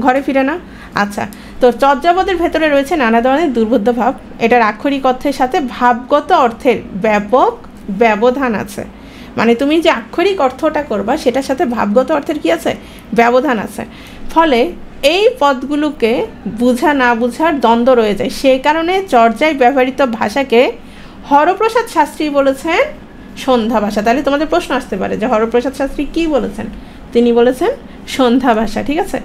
ঘরে ফিরে না। আচ্ছা, তো চর্যাপদের ভেতরে রয়েছে নানা ধরনের দুর্বোধ্য ভাব। এটার আক্ষরিক অর্থের সাথে ভাবগত অর্থের ব্যাপক ব্যবধান আছে। মানে তুমি যে আক্ষরিক অর্থটা করবা সেটার সাথে ভাবগত অর্থের কি আছে? ব্যবধান আছে। ফলে এই পদগুলোকে বুঝা না বুঝার দ্বন্দ্ব রয়ে যায়। সেই কারণে চর্যায় ব্যবহৃত ভাষাকে হরপ্রসাদ শাস্ত্রী বলেছেন সন্ধ্যা ভাষা। তাহলে তোমাদের প্রশ্ন আসতে পারে যে হরপ্রসাদ শাস্ত্রী কী বলেছেন? তিনি বলেছেন সন্ধ্যা ভাষা। ঠিক আছে,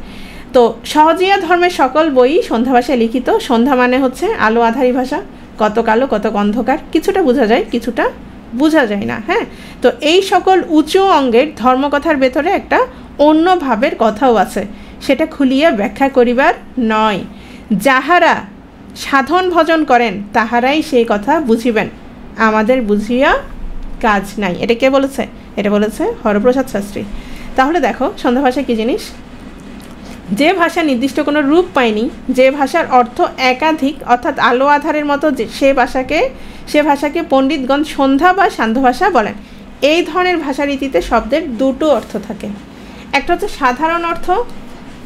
তো সহজিয়া ধর্মের সকল বই সন্ধ্যা ভাষায় লিখিত। সন্ধ্যা মানে হচ্ছে আলো আধারী ভাষা, কতক আলো কতক অন্ধকার, কিছুটা বোঝা যায় কিছুটা বোঝা যায় না। হ্যাঁ, তো এই সকল উঁচু অঙ্গের ধর্মকথার ভেতরে একটা অন্য ভাবের কথাও আছে, সেটা খুলিয়া ব্যাখ্যা করিবার নয়। যাহারা সাধন ভজন করেন তাহারাই সেই কথা বুঝিবেন, আমাদের বুঝিয়া কাজ নাই। এটা কে বলেছে? এটা বলেছে হরপ্রসাদ শাস্ত্রী। তাহলে দেখো সন্ধ্যা ভাষা কী জিনিস? যে ভাষা নির্দিষ্ট কোনো রূপ পায়নি, যে ভাষার অর্থ একাধিক অর্থাৎ আলো আধারের মতো, সে ভাষাকে পণ্ডিতগণ সন্ধ্যা বা সান্ধ্য ভাষা বলেন। এই ধরনের ভাষারীতিতে শব্দের দুটো অর্থ থাকে, একটা হচ্ছে সাধারণ অর্থ,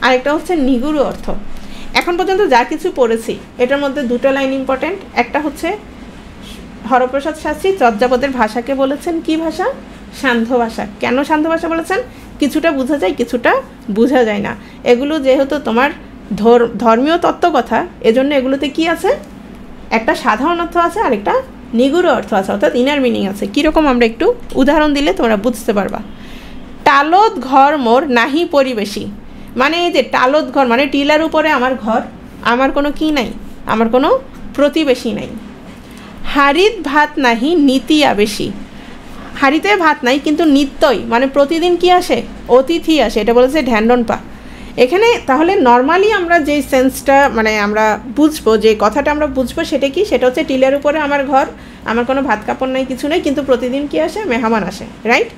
আরেকটা হচ্ছে নিগুড় অর্থ। এখন পর্যন্ত যা কিছু পড়েছি এটার মধ্যে দুটো লাইন ইম্পর্টেন্ট। একটা হচ্ছে হরপ্রসাদ শাস্ত্রী চর্যাপদের ভাষাকে বলেছেন কি ভাষা? সান্ধ্য ভাষা। কেন সান্ধ্য ভাষা বলেছেন? কিছুটা বোঝা যায় কিছুটা বোঝা যায় না। এগুলো যেহেতু তোমার ধর্মীয় তত্ত্বকথা, এজন্য এগুলোতে কি আছে? একটা সাধারণ অর্থ আছে আর একটা নিগুড় অর্থ আছে, অর্থাৎ ইনার মিনিং আছে। কীরকম আমরা একটু উদাহরণ দিলে তোমরা বুঝতে পারবা। টালত ঘর মোর নাহি পরিবেশী, মানে এই যে টালত ঘর মানে টিলার উপরে আমার ঘর, আমার কোনো কি নাই, আমার কোনো প্রতিবেশী নাই। হাড়িত ভাত নাহি নীতি আবেশী, হাড়িতে ভাত নাই কিন্তু নিত্যই মানে প্রতিদিন কি আসে? অতিথি আসে। এটা বলেছে ঢ্যান্ডনপা। এখানে তাহলে নর্মালি আমরা যে সেন্সটা মানে আমরা বুঝবো, যে কথাটা আমরা বুঝবো সেটা কি? সেটা হচ্ছে টিলার উপরে আমার ঘর, আমার কোনো ভাত কাপড় নাই কিছু নেই, কিন্তু প্রতিদিন কি আসে? মেহমান আসে, রাইট?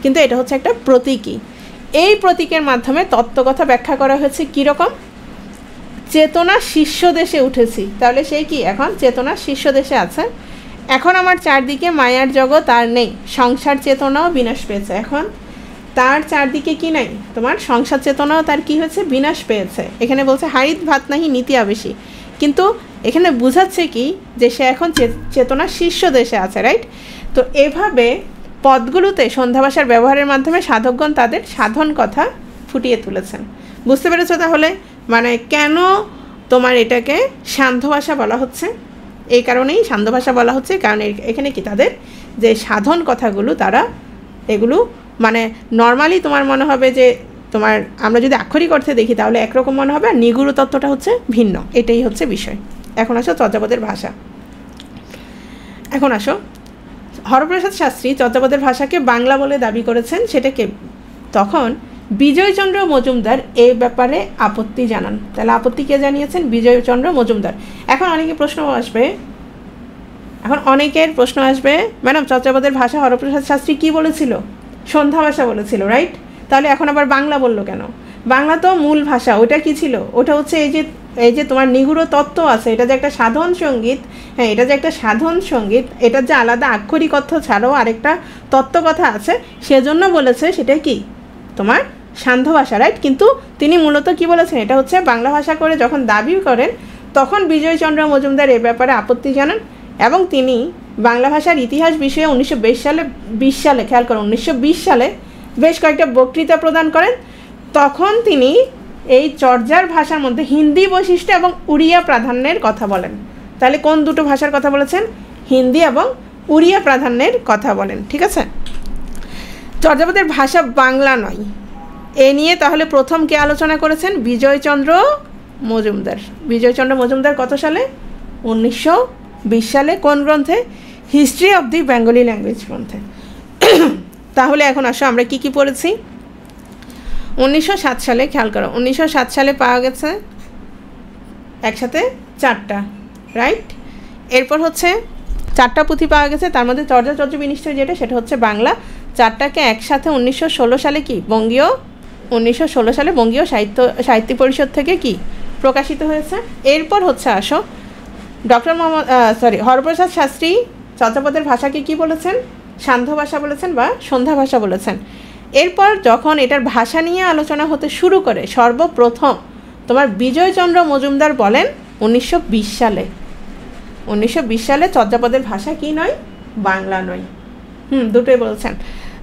কিন্তু এটা হচ্ছে একটা প্রতীকী। এই প্রতীকের মাধ্যমে তত্ত্বকথা ব্যাখ্যা করা হয়েছে কীরকম? চেতনা শীর্ষ দেশে উঠেছি, তাহলে সেই কি এখন চেতনা শীর্ষ দেশে আছে। এখন আমার চারদিকে মায়ার জগৎ আর নেই, সংসার চেতনাও বিনাশ পেয়েছে। এখন তার চারদিকে কি নাই? তোমার সংসার চেতনাও তার কি হয়েছে? বিনাশ পেয়েছে। এখানে বলছে হাড়িত ভাত নাহি নীতি আবেশী, কিন্তু এখানে বোঝাচ্ছে কি যে সে এখন চেতনার শীর্ষ দেশে আছে, রাইট? তো এভাবে পদগুলোতে সন্ধ্যা ভাষার ব্যবহারের মাধ্যমে সাধকগণ তাদের সাধন কথা ফুটিয়ে তুলেছেন। বুঝতে পেরেছো তাহলে মানে কেন তোমার এটাকে সান্ধ্য ভাষা বলা হচ্ছে? এই কারণেই সান্ধ্য ভাষা বলা হচ্ছে, কারণ এখানে কি তাদের যে সাধন কথাগুলো তারা এগুলো মানে নর্মালি তোমার মনে হবে যে তোমার আমরা যদি আক্ষরিক অর্থে দেখি তাহলে একরকম মনে হবে, আর নিগুড় তত্ত্বটা হচ্ছে ভিন্ন। এটাই হচ্ছে বিষয়। এখন আসো চর্যাপদের ভাষা। এখন আসো হরপ্রসাদ শাস্ত্রী চর্যাপদের ভাষাকে বাংলা বলে দাবি করেছেন, সেটাকে তখন বিজয়চন্দ্র মজুমদার এই ব্যাপারে আপত্তি জানান। তাহলে আপত্তি কে জানিয়েছেন? বিজয়চন্দ্র মজুমদার। এখন অনেকের প্রশ্ন আসবে ম্যাডাম চর্যাপদের ভাষা হরপ্রসাদ শাস্ত্রী কী বলেছিল? সন্ধ্যা ভাষা বলেছিল, রাইট? তাহলে এখন আবার বাংলা বললো কেন? বাংলা তো মূল ভাষা, ওটা কি ছিল? ওটা হচ্ছে এই যে তোমার নিগুড় তত্ত্ব আছে, এটা যে একটা সাধন সঙ্গীত, হ্যাঁ এটা যে একটা সাধন সঙ্গীত, এটার যে আলাদা আক্ষরিক অর্থ ছাড়াও আরেকটা তত্ত্বকথা আছে, সেজন্য বলেছে সেটা কি তোমার সান্ধ্য ভাষা, রাইট? কিন্তু তিনি মূলত কি বলেছেন? এটা হচ্ছে বাংলা ভাষা করে যখন দাবি করেন তখন বিজয়চন্দ্র মজুমদার এ ব্যাপারে আপত্তি জানান এবং তিনি বাংলা ভাষার ইতিহাস বিষয়ে 1920 সালে খেয়াল করুন 1920 সালে বেশ কয়েকটা বক্তৃতা প্রদান করেন। তখন তিনি এই চর্যার ভাষার মধ্যে হিন্দি বৈশিষ্ট্য এবং উড়িয়া প্রাধান্যের কথা বলেন। তাহলে কোন দুটো ভাষার কথা বলেছেন? হিন্দি এবং উড়িয়া প্রাধান্যের কথা বলেন, ঠিক আছে? চর্যাপদের ভাষা বাংলা নয়, এ নিয়ে তাহলে প্রথম কে আলোচনা করেছেন? বিজয়চন্দ্র মজুমদার। বিজয়চন্দ্র মজুমদার কত সালে? 1920 সালে। কোন গ্রন্থে? History of the Bengali language গ্রন্থে। তাহলে এখন আসো আমরা কি কি পড়েছি। 1907 সালে, খেয়াল করো, 1907 সালে পাওয়া গেছে একসাথে 4টা, রাইট। এরপর হচ্ছে 4টা পুঁথি পাওয়া গেছে, তার মধ্যে চর্যা চর্য বিনিষ্ঠ যেটা, সেটা হচ্ছে বাংলা। 4টাকে একসাথে 1916 সালে কি বঙ্গীয় 1916 সালে বঙ্গীয় সাহিত্য পরিষদ থেকে কি প্রকাশিত হয়েছে। এরপর হচ্ছে আসো ডক্টর হরপ্রসাদ শাস্ত্রী চর্যাপদের ভাষাকে কি বলেছেন, সান্ধ্য ভাষা বলেছেন বা সন্ধ্যা ভাষা বলেছেন। এরপর যখন এটার ভাষা নিয়ে আলোচনা হতে শুরু করে, সর্বপ্রথম তোমার বিজয়চন্দ্র মজুমদার বলেন 1920 সালে, 1920 সালে চর্যাপদের ভাষা কি নয়, বাংলা নয়। দুটোই বলছেন।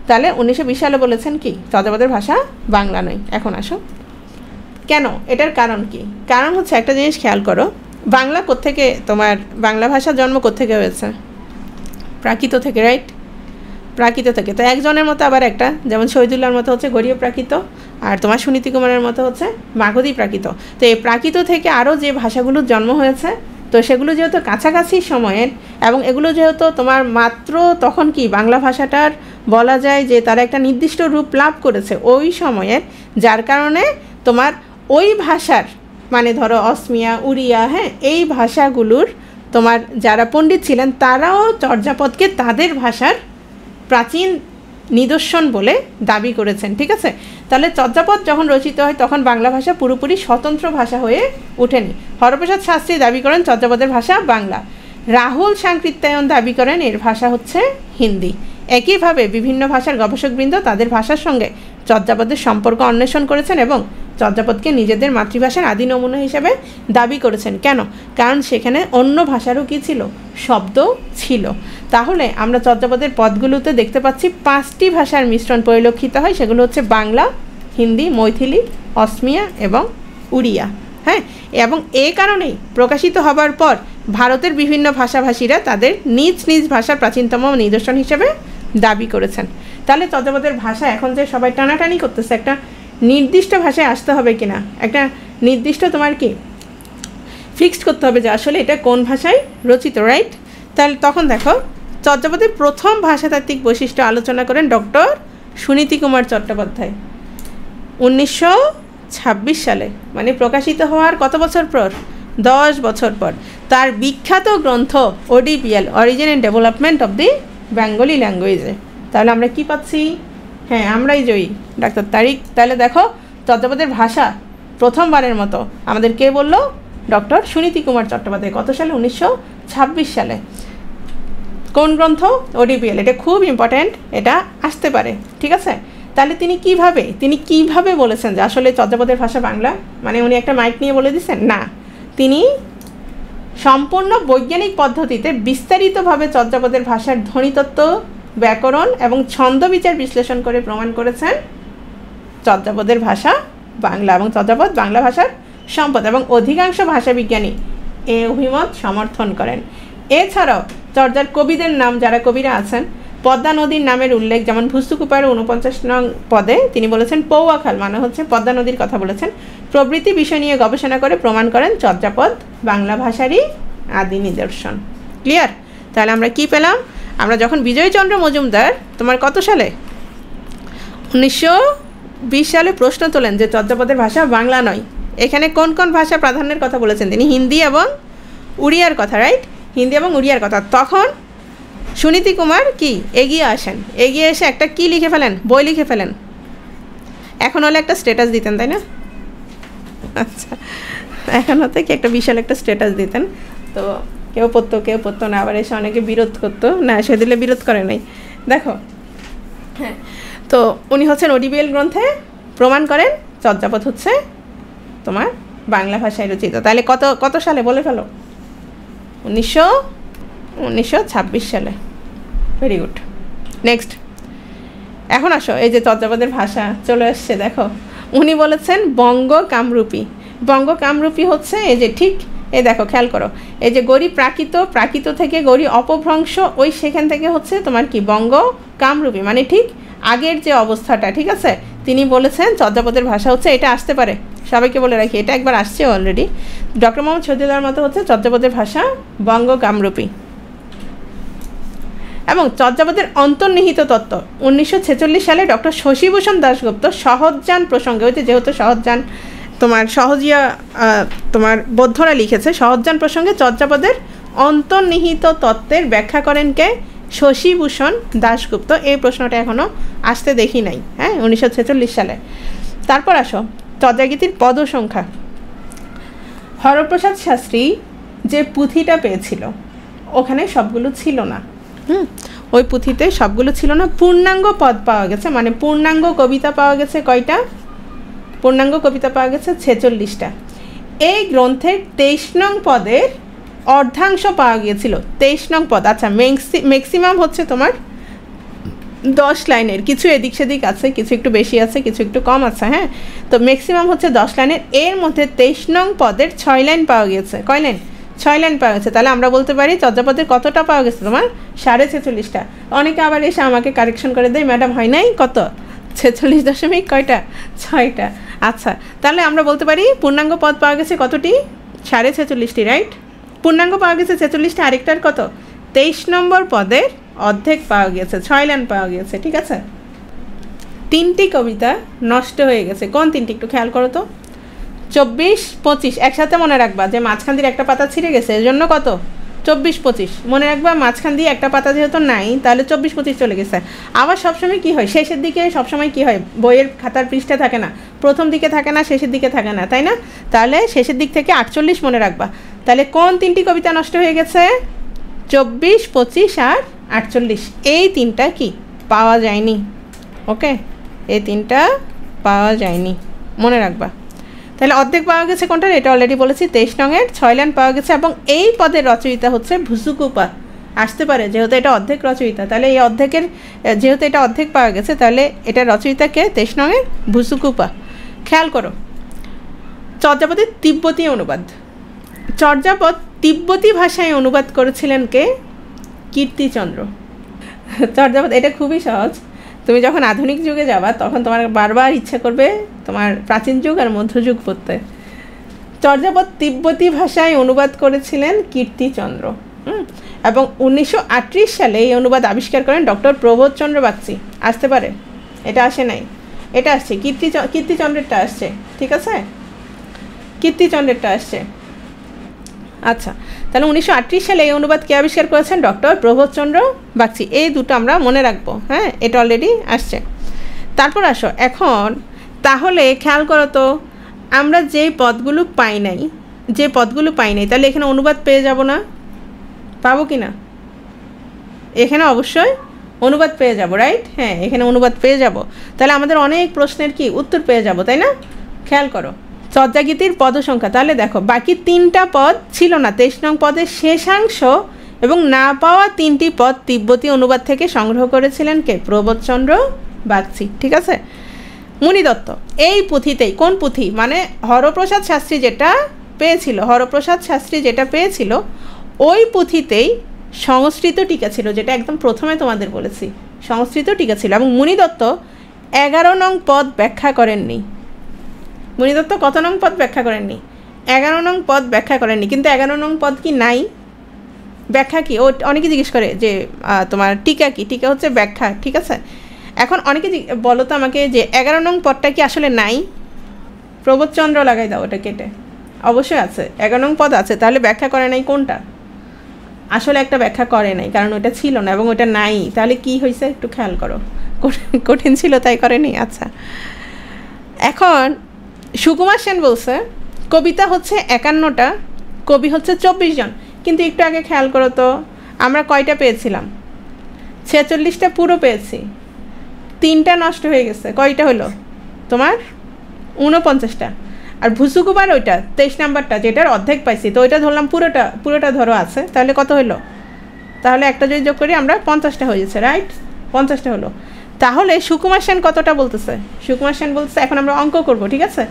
তাহলে 1920 সালে বলেছেন কি চর্যাপদের ভাষা বাংলা নয়। এখন আসো কেন, এটার কারণ কি। কারণ হচ্ছে একটা জিনিস খেয়াল করো, বাংলা কোত্থেকে, তোমার বাংলা ভাষার জন্ম কোত্থেকে হয়েছে, প্রাকৃত থেকে, রাইট, প্রাকৃত থেকে। তো একজনের মতো আবার একটা, যেমন শহীদুল্লাহর মতো হচ্ছে গরীয় প্রাকৃত, আর তোমার সুনীতি কুমারের মতো হচ্ছে মাগধী প্রাকৃত। তো এই প্রাকৃত থেকে আরও যে ভাষাগুলোর জন্ম হয়েছে, তো সেগুলো যেহেতু কাছাকাছি সময়ের, এবং এগুলো যেহেতু তোমার মাত্র তখন কি বাংলা ভাষাটার বলা যায় যে তারা একটা নির্দিষ্ট রূপ লাভ করেছে ওই সময়ের, যার কারণে তোমার ওই ভাষার মানে ধরো অসমিয়া, উড়িয়া, হ্যাঁ, এই ভাষাগুলোর তোমার যারা পণ্ডিত ছিলেন তারাও চর্যাপদকে তাদের ভাষার প্রাচীন নিদর্শন বলে দাবি করেছেন, ঠিক আছে। তাহলে চর্যাপদ যখন রচিত হয় তখন বাংলা ভাষা পুরোপুরি স্বতন্ত্র ভাষা হয়ে ওঠেনি। হরপ্রসাদ শাস্ত্রী দাবি করেন চর্যাপদের ভাষা বাংলা, রাহুল সাংকৃত্যায়ন দাবি করেন এর ভাষা হচ্ছে হিন্দি। একইভাবে বিভিন্ন ভাষার গবেষকবৃন্দ তাদের ভাষার সঙ্গে চর্যাপদের সম্পর্ক অন্বেষণ করেছেন এবং চর্যাপদকে নিজেদের মাতৃভাষার আদি নমুনা হিসেবে দাবি করেছেন। কেন? কারণ সেখানে অন্য ভাষারও কী ছিল, শব্দ ছিল। তাহলে আমরা চর্যাপদের পদগুলোতে দেখতে পাচ্ছি 5টি ভাষার মিশ্রণ পরিলক্ষিত হয়, সেগুলো হচ্ছে বাংলা, হিন্দি, মৈথিলি, অসমিয়া এবং উড়িয়া। হ্যাঁ, এবং এই কারণেই প্রকাশিত হবার পর ভারতের বিভিন্ন ভাষাভাষীরা তাদের নিজ নিজ ভাষার প্রাচীনতম নিদর্শন হিসেবে দাবি করেছেন। তাহলে চর্যাপদের ভাষা এখন যে সবাই টানাটানি করতেছে, একটা নির্দিষ্ট ভাষায় আসতে হবে কিনা, একটা নির্দিষ্ট তোমার কি ফিক্সড করতে হবে যে আসলে এটা কোন ভাষায় রচিত, রাইট। তাহলে তখন দেখো চর্যাপদের প্রথম ভাষাতাত্ত্বিক বৈশিষ্ট্য আলোচনা করেন ডক্টর সুনীতি কুমার চট্টোপাধ্যায় 1926 সালে, মানে প্রকাশিত হওয়ার কত বছর পর, 10 বছর পর। তার বিখ্যাত গ্রন্থ ODPL, origin and development of the Bengali ল্যাঙ্গুয়েজে। তাহলে আমরা কি পাচ্ছি, হ্যাঁ আমরাই জয়ী, ডাক্তার তারিক। তাহলে দেখো চর্যাপদের ভাষা প্রথমবারের মতো আমাদের কে বলল, ডক্টর সুনীতি কুমার চট্টোপাধ্যায়। কত সালে, 1926 সালে। কোন গ্রন্থ, ODPL। এটা খুব ইম্পর্ট্যান্ট, এটা আসতে পারে, ঠিক আছে। তাহলে তিনি কিভাবে বলেছেন যে আসলে চর্যাপদের ভাষা বাংলা, মানে উনি একটা মাইক নিয়ে বলে দিচ্ছেন না, তিনি সম্পূর্ণ বৈজ্ঞানিক পদ্ধতিতে বিস্তারিতভাবে চর্যাপদের ভাষার ধ্বনিতত্ত্ব, ব্যাকরণ এবং ছন্দ বিচার বিশ্লেষণ করে প্রমাণ করেছেন চর্যাপদের ভাষা বাংলা এবং চর্যাপদ বাংলা ভাষার সম্পদ, এবং অধিকাংশ ভাষাবিজ্ঞানী এ অভিমত সমর্থন করেন। এছাড়াও চর্যার কবিদের নাম, যারা কবিরা আছেন, পদ্মা নদীর নামের উল্লেখ, যেমন ভুস্তুকুপার 49 নং পদে তিনি বলেছেন পৌয়াখাল মানে হচ্ছে পদ্মা নদীর কথা বলেছেন, প্রভৃতি বিষয় নিয়ে গবেষণা করে প্রমাণ করেন চর্যাপদ বাংলা ভাষারই আদি নিদর্শন। ক্লিয়ার? তাহলে আমরা কি পেলাম, আমরা যখন বিজয়চন্দ্র মজুমদার তোমার কত সালে 1920 সালে প্রশ্ন তোলেন যে চর্যাপদের ভাষা বাংলা নয়, এখানে কোন কোন ভাষা প্রাধান্যের কথা বলেছেন তিনি, হিন্দি এবং উড়িয়ার কথা, রাইট, হিন্দি এবং উড়িয়ার কথা। তখন সুনীতি কুমার কি এগিয়ে আসেন, এগিয়ে এসে একটা কি লিখে ফেলেন, বই লিখে ফেলেন। এখন হলে একটা স্ট্যাটাস দিতেন, তাই না? আচ্ছা, এখন হতে কি একটা বিশাল একটা স্ট্যাটাস দিতেন, তো কেউ পড়তো না, আবার এসে অনেকে বিরোধ করতো না, সে দিলে বিরোধ করে নাই। দেখো, হ্যাঁ, তো উনি হচ্ছেন ODPL গ্রন্থে প্রমাণ করেন চর্যাপদ হচ্ছে তোমার বাংলা ভাষায় রচিত। তাহলে কত সালে বলে ফেলো, 1926 সালে। Very good. নেক্সট, এখন আসো এই যে চর্যাপদের ভাষা চলে আসছে, দেখো উনি বলেছেন বঙ্গ কামরূপী। বঙ্গ কামরূপী হচ্ছে এই যে ঠিক, এই দেখো খেয়াল করো, এই যে গৌরী প্রাকৃত থেকে গৌরী অপভ্রংশ, ওই সেখান থেকে হচ্ছে তোমার কি বঙ্গ কামরূপী, মানে ঠিক আগের যে অবস্থাটা, ঠিক আছে। তিনি বলেছেন চর্যাপদের ভাষা হচ্ছে, এটা আসতে পারে, সবাইকে বলে রাখি, এটা একবার আসছে অলরেডি। ডক্টর মোহাম্মদ শহীদুল্লাহর মতো হচ্ছে চর্যাপদের ভাষা বঙ্গ কামরূপী। এবং চর্যাপদের অন্তর্নিহিত তত্ত্ব 1946 সালে ডক্টর শশীভূষণ দাশগুপ্ত সহজযান প্রসঙ্গে, ওই যেহেতু সহজযান তোমার সহজিয়া তোমার বৌদ্ধরা লিখেছে, সহজযান প্রসঙ্গে চর্যাপদের অন্তর্নিহিত তত্ত্বের ব্যাখ্যা করেন কে? শশীভূষণ দাশগুপ্ত। এই প্রশ্নটা এখনও আসতে দেখি নাই, হ্যাঁ, 1946 সালে। তারপর আসো চর্যাগীতির পদ সংখ্যা। হরপ্রসাদ শাস্ত্রী যে পুঁথিটা পেয়েছিল ওখানে সবগুলো ছিল না, ওই পুঁথিতে সবগুলো ছিল না। পূর্ণাঙ্গ পদ পাওয়া গেছে, মানে পূর্ণাঙ্গ কবিতা পাওয়া গেছে কয়টা? পূর্ণাঙ্গ কবিতা পাওয়া গেছে 46টা। এই গ্রন্থের 23 নং পদের অর্ধাংশ পাওয়া গিয়েছিল। 23 নং পদ, আচ্ছা ম্যাক্সিমাম হচ্ছে তোমার 10 লাইনের, কিছু এদিক সেদিক আছে, কিছু একটু বেশি আছে, কিছু একটু কম আছে, হ্যাঁ। তো ম্যাক্সিমাম হচ্ছে 10 লাইনের। এর মধ্যে 23 নং পদের 6 লাইন পাওয়া গিয়েছে। কয় লাইন? 6 লাইন পাওয়া গেছে। তাহলে আমরা বলতে পারি চর্যাপদের কতটা পাওয়া গেছে? তোমার 46.5টা। অনেকে আবার এসে আমাকে কারেকশন করে দেয়, ম্যাডাম হয় নাই, কত? 46 দশমিক কয়টা? 6টা। আচ্ছা, তাহলে আমরা বলতে পারি পূর্ণাঙ্গ পদ পাওয়া গেছে কতটি? 46.5টি, রাইট। পূর্ণাঙ্গ পাওয়া গেছে 46টা, আরেকটার কত? 23 নম্বর পদের অর্ধেক পাওয়া গিয়েছে, 6 লাইন পাওয়া গিয়েছে, ঠিক আছে। 3টি কবিতা নষ্ট হয়ে গেছে। কোন 3টি একটু খেয়াল করো তো? 24, 25 একসাথে মনে রাখবা, যে মাঝখান দিয়ে একটা পাতা ছিঁড়ে গেছে, এর জন্য কত? 24, 25 মনে রাখবা। মাঝখান দিয়ে একটা পাতা যেহেতু নাই, তাহলে 24, 25 চলে গেছে। আবার সবসময় কি হয়? শেষের দিকে সবসময় কি হয়? বইয়ের খাতার পৃষ্ঠে থাকে না, প্রথম দিকে থাকে না, শেষের দিকে থাকে না, তাই না? তাহলে শেষের দিক থেকে 48 মনে রাখবা। তাহলে কোন 3টি কবিতা নষ্ট হয়ে গেছে? 24, 25 আর 48। এই 3টা কি পাওয়া যায়নি? ওকে, এই 3টা পাওয়া যায়নি, মনে রাখবা। তাহলে অর্ধেক পাওয়া গেছে কোনটার? এটা অলরেডি বলেছি, 23 নংয়ের 6 লাইন পাওয়া গেছে। এবং এই পদের রচয়িতা হচ্ছে ভুসুকুপা। আসতে পারে, যেহেতু এটা অর্ধেক রচয়িতা, তাহলে এই অর্ধেকের, যেহেতু এটা অর্ধেক পাওয়া গেছে, তাহলে এটা রচয়িতাকে 23 নংয়ের ভুসুকুপা। খেয়াল করো চর্যাপদের তিব্বতী অনুবাদ। চর্যাপদ তিব্বতী ভাষায় অনুবাদ করেছিলেন কে? কীর্তিচন্দ্র। চর্যাপদ, এটা খুবই সহজ। তুমি যখন আধুনিক যুগে যাবা তখন তোমার বারবার ইচ্ছা করবে তোমার প্রাচীন যুগ আর মধ্যযুগ পড়তে। চর্যাপদ তিব্বতী ভাষায় অনুবাদ করেছিলেন কীর্তিচন্দ্র, এবং 1938 সালে এই অনুবাদ আবিষ্কার করেন ডক্টর প্রবোধচন্দ্র বাগচি। আসতে পারে, এটা আসে নাই, এটা আসছে, কীর্তিচন্দ্রেরটা আসছে, ঠিক আছে, কীর্তিচন্দ্রেরটা আসছে। আচ্ছা, তাহলে 1938 সালে এই অনুবাদ কে আবিষ্কার করেছেন? ডক্টর প্রবোধচন্দ্র বাগচি। এই দুটো আমরা মনে রাখবো, হ্যাঁ, এটা অলরেডি আসছে। তারপর আসো এখন, তাহলে খেয়াল করো তো, আমরা যে পদগুলো পাই নাই, তাহলে এখানে অনুবাদ পেয়ে যাব না? পাবো কি না? এখানে অবশ্যই অনুবাদ পেয়ে যাব, রাইট? হ্যাঁ, এখানে অনুবাদ পেয়ে যাব। তাহলে আমাদের অনেক প্রশ্নের কি উত্তর পেয়ে যাব, তাই না? খেয়াল করো চর্যাগীতির পদ সংখ্যা। তাহলে দেখো বাকি 3টা পদ ছিল না, 23 নং পদের শেষাংশ এবং না পাওয়া 3টি পদ তিব্বতী অনুবাদ থেকে সংগ্রহ করেছিলেন কে? প্রবোধচন্দ্র বাগচি, ঠিক আছে। মুনি দত্ত এই পুঁথিতেই, কোন পুঁথি? মানে হরপ্রসাদ শাস্ত্রী যেটা পেয়েছিল ওই পুঁথিতেই সংস্কৃত টিকা ছিল, যেটা একদম প্রথমে তোমাদের বলেছি, সংস্কৃত টিকা ছিল। এবং মুনি দত্ত 11 নং পদ ব্যাখ্যা করেননি। মুনি দত্ত কত নং পদ ব্যাখ্যা করেননি? 11 নং পদ ব্যাখ্যা করেননি। কিন্তু 11 নং পদ কি নাই? ব্যাখ্যা কি? ও অনেকে জিজ্ঞেস করে যে তোমার টিকা কি? টিকা হচ্ছে ব্যাখ্যা, ঠিক আছে। এখন অনেকে বলো তো আমাকে যে 11 নং পদটা কি আসলে নাই? প্রবোধচন্দ্র লাগাই দাও ওটা কেটে। অবশ্যই আছে, 11 নং পদ আছে। তাহলে ব্যাখ্যা করে নাই কোনটা? আসলে একটা ব্যাখ্যা করে নাই, কারণ ওটা ছিল না এবং ওটা নাই। তাহলে কি হয়েছে একটু খেয়াল করো, কঠিন ছিল তাই করেনি। আচ্ছা, এখন সুকুমার সেন বলছে কবিতা হচ্ছে 51টা, কবি হচ্ছে 24 জন। কিন্তু একটু আগে খেয়াল করো তো, আমরা কয়টা পেয়েছিলাম? 46টা পুরো পেয়েছি, 3টা নষ্ট হয়ে গেছে। কয়টা হলো তোমার? 49টা। আর ভুসুকুপার ওইটা 23 নাম্বারটা, যেটার অর্ধেক পাইছি, তো ওইটা ধরলাম পুরোটা ধরো আছে। তাহলে কত হলো? তাহলে একটা যদি যোগ করি আমরা 50টা হয়ে যাচ্ছে, রাইট? 50টা হলো। তাহলে সুকুমার সেন কতটা বলতেছে? সুকুমার সেন বলছে, এখন আমরা অঙ্ক করব, ঠিক আছে।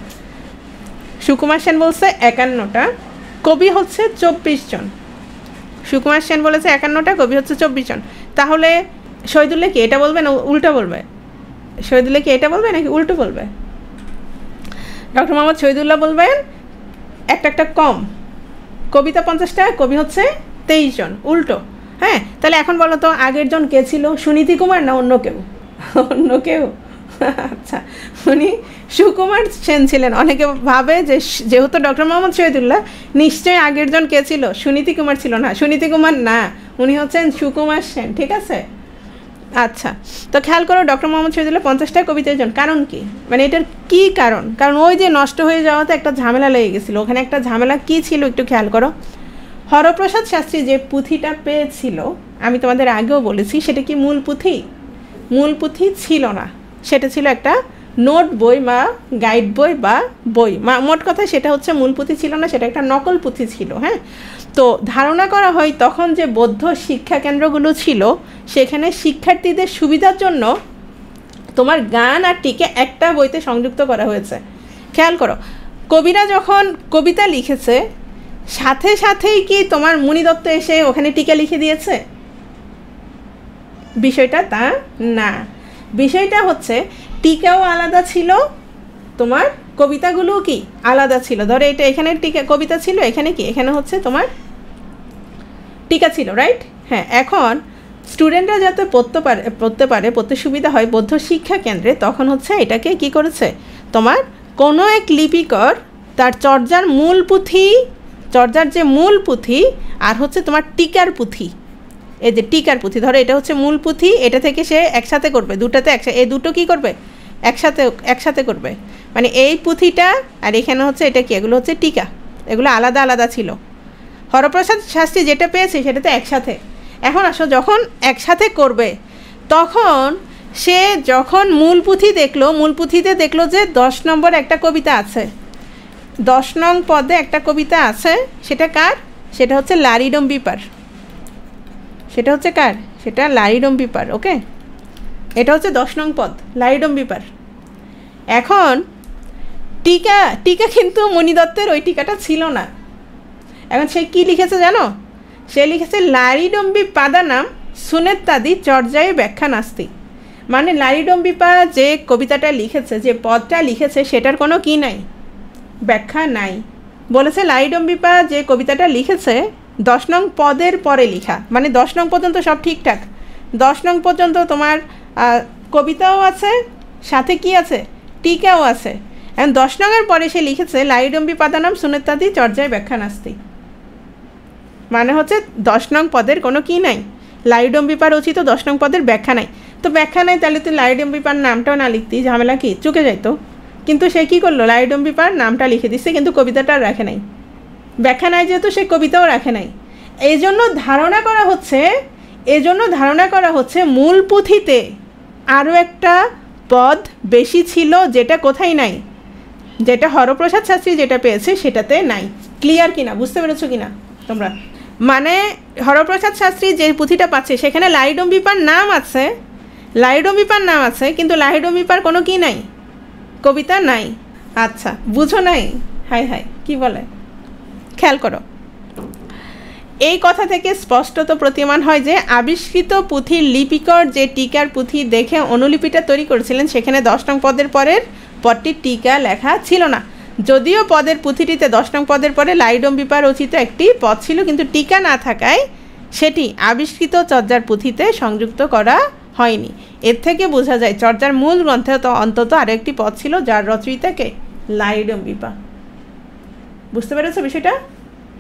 সুকুমার সেন বলছে 51টা, কবি হচ্ছে 24 জন। সুকুমার সেন বলেছে 51টা, কবি হচ্ছে 24 জন। তাহলে শহীদুল্লাহ কি এটা বলবে না উল্টো বলবে? শহীদুল্লাহ কি এটা বলবে নাকি উল্টো বলবে? ডক্টর মোহাম্মদ শহীদুল্লাহ বলবেন একটা কম, কবিতা 50টা, কবি হচ্ছে 23 জন, উল্টো। হ্যাঁ, তাহলে এখন বলো তো আগের জন কে ছিল, সুনীতি কুমার না অন্য কেউ? অন্য কেউ। আচ্ছা, উনি সুকুমার সেন ছিলেন। অনেকে ভাবে যে যেহেতু ডক্টর মোহাম্মদ শহীদুল্লাহ, নিশ্চয়ই আগের জন কে ছিল, সুনীতি কুমার ছিল। না, সুনীতি কুমার না, উনি হচ্ছেন সুকুমার সেন। ঠিক আছে? আচ্ছা, তো খেয়াল করো ডক্টর মোহাম্মদ শহীদুল্লাহ 50টা কবিতার জন, কারণ কি? মানে এটার কি কারণ? কারণ ওই যে নষ্ট হয়ে যাওয়াতে একটা ঝামেলা লেগে গেছিলো। ওখানে একটা ঝামেলা কি ছিল একটু খেয়াল করো। হরপ্রসাদ শাস্ত্রী যে পুঁথিটা পেয়েছিল, আমি তোমাদের আগেও বলেছি, সেটা কি মূল পুঁথি? মূল পুঁথি ছিল না, সেটা ছিল একটা নোট বই বা গাইড বই বা বই। মোট কথা সেটা হচ্ছে মূল পুঁথি ছিল না, সেটা একটা নকল পুঁথি ছিল। হ্যাঁ, তো ধারণা করা হয় তখন যে বৌদ্ধ শিক্ষা কেন্দ্রগুলো ছিল সেখানে শিক্ষার্থীদের সুবিধার জন্য তোমার গান আর টিকে একটা বইতে সংযুক্ত করা হয়েছে। খেয়াল করো, কবিরা যখন কবিতা লিখেছে সাথে সাথেই কি তোমার মুনি দত্ত এসে ওখানে টিকা লিখে দিয়েছে? বিষয়টা তা না। বিষয়টা হচ্ছে টিকাও আলাদা ছিল, তোমার কবিতাগুলো কি আলাদা ছিল। ধরো এটা এখানে টিকা কবিতা ছিল, এখানে কি, এখানে হচ্ছে তোমার টিকা ছিল, রাইট? হ্যাঁ, এখন স্টুডেন্টরা যাতে পড়তে সুবিধা হয় বৌদ্ধ শিক্ষা কেন্দ্রে, তখন হচ্ছে এটাকে কি করেছে, তোমার কোনো এক লিপিকর তার চর্যার মূল পুঁথি, চর্যার যে মূল পুঁথি আর হচ্ছে তোমার টিকার পুঁথি, এই যে টিকার পুঁথি, ধরো এটা হচ্ছে মূল পুঁথি, এটা থেকে সে একসাথে করবে, দুটাতে এই দুটো কি করবে, একসাথে করবে। মানে এই পুঁথিটা আর এখানে হচ্ছে এটা কি, এগুলো হচ্ছে টিকা, এগুলো আলাদা আলাদা ছিল। হরপ্রসাদ শাস্ত্রী যেটা পেয়েছে সেটাতে একসাথে। এখন আসো, যখন একসাথে করবে তখন সে যখন মূল পুঁথি দেখলো, মূল পুঁথিতে দেখলো যে 10 নম্বর একটা কবিতা আছে, 10 নং পদে একটা কবিতা আছে। সেটা কার? সেটা হচ্ছে লারিডম্বিপার। সেটা হচ্ছে কার? সেটা লারিডম্বিপার। ওকে, এটা হচ্ছে 10 নং পদ, লারিডম্বিপার। এখন টিকা কিন্তু মণি দত্তের ওই টিকাটা ছিল না। এখন সে কি লিখেছে জানো? সে লিখেছে লারিডম্বিপাদানাম সুনেত্তাদি চর্যায় ব্যাখ্যা নাস্তি। মানে লারিডম্বিপা যে কবিতাটা লিখেছে, যে পদটা লিখেছে, সেটার কোনো কি নাই, ব্যাখ্যা নাই। বলেছে লারিডম্বিপা যে কবিতাটা লিখেছে 10 নং পদের পরে লেখা, মানে 10 নং পর্যন্ত সব ঠিকঠাক, 10 নং পর্যন্ত তোমার কবিতাও আছে, সাথে কি আছে, টিকাও আছে। এখন 10 নংয়ের পরে সে লিখেছে লারিডম্বিপাদানাম সুনেত্তাদি চর্যায় ব্যাখ্যা নাস্তি। মানে হচ্ছে 10 নং পদের কোনো কি নাই, লারিডম্বিপা রচিত 10 নং পদের ব্যাখ্যা নাই। তো ব্যাখ্যা নাই, তাহলে তুই লারিডম্বিপার নামটাও না লিখতি, ঝামেলা কি চুকে যাইতো। কিন্তু সে কী করলো, লারিডম্বিপার নামটা লিখে দিচ্ছে, কিন্তু কবিতাটা আর রাখে নাই। ব্যাখ্যা নাই যেহেতু, সে কবিতাও রাখে নাই। এই জন্য ধারণা করা হচ্ছে মূল পুঁথিতে আরও একটা পদ বেশি ছিল, যেটা কোথায় নাই, যেটা হরপ্রসাদ শাস্ত্রী যেটা পেয়েছে সেটাতে নাই। ক্লিয়ার কিনা, বুঝতে পেরেছো কিনা তোমরা? মানে হরপ্রসাদ শাস্ত্রী যে পুঁথিটা পাচ্ছে সেখানে লারিডম্বিপার নাম আছে, কিন্তু লারিডম্বিপার কোনো কি নাই, কবিতা নাই। আচ্ছা, বুঝো নাই? হাই কি বলে, খেয়াল করো। এই কথা থেকে স্পষ্টত প্রতীয়মান হয় যে আবিষ্কৃত পুঁথির লিপিকর যে টিকার পুঁথি দেখে অনুলিপিটা তৈরি করেছিলেন, সেখানে 10 নং পদের পরের পদটি টিকা লেখা ছিল না। যদিও পদের পুঁথিটিতে 10 নং পদের পরে লারিডম্বিপা রচিত একটি পদ ছিল, কিন্তু টিকা না থাকায় সেটি আবিষ্কৃত চর্যার পুঁথিতে সংযুক্ত করা হয়নি। এর থেকে বোঝা যায় চর্যার মূল গ্রন্থে তো অন্তত আরও একটি পদ ছিল, যার রচয়িতাকে লারিডম্বিপা। বুঝতে পেরেছো বিষয়টা?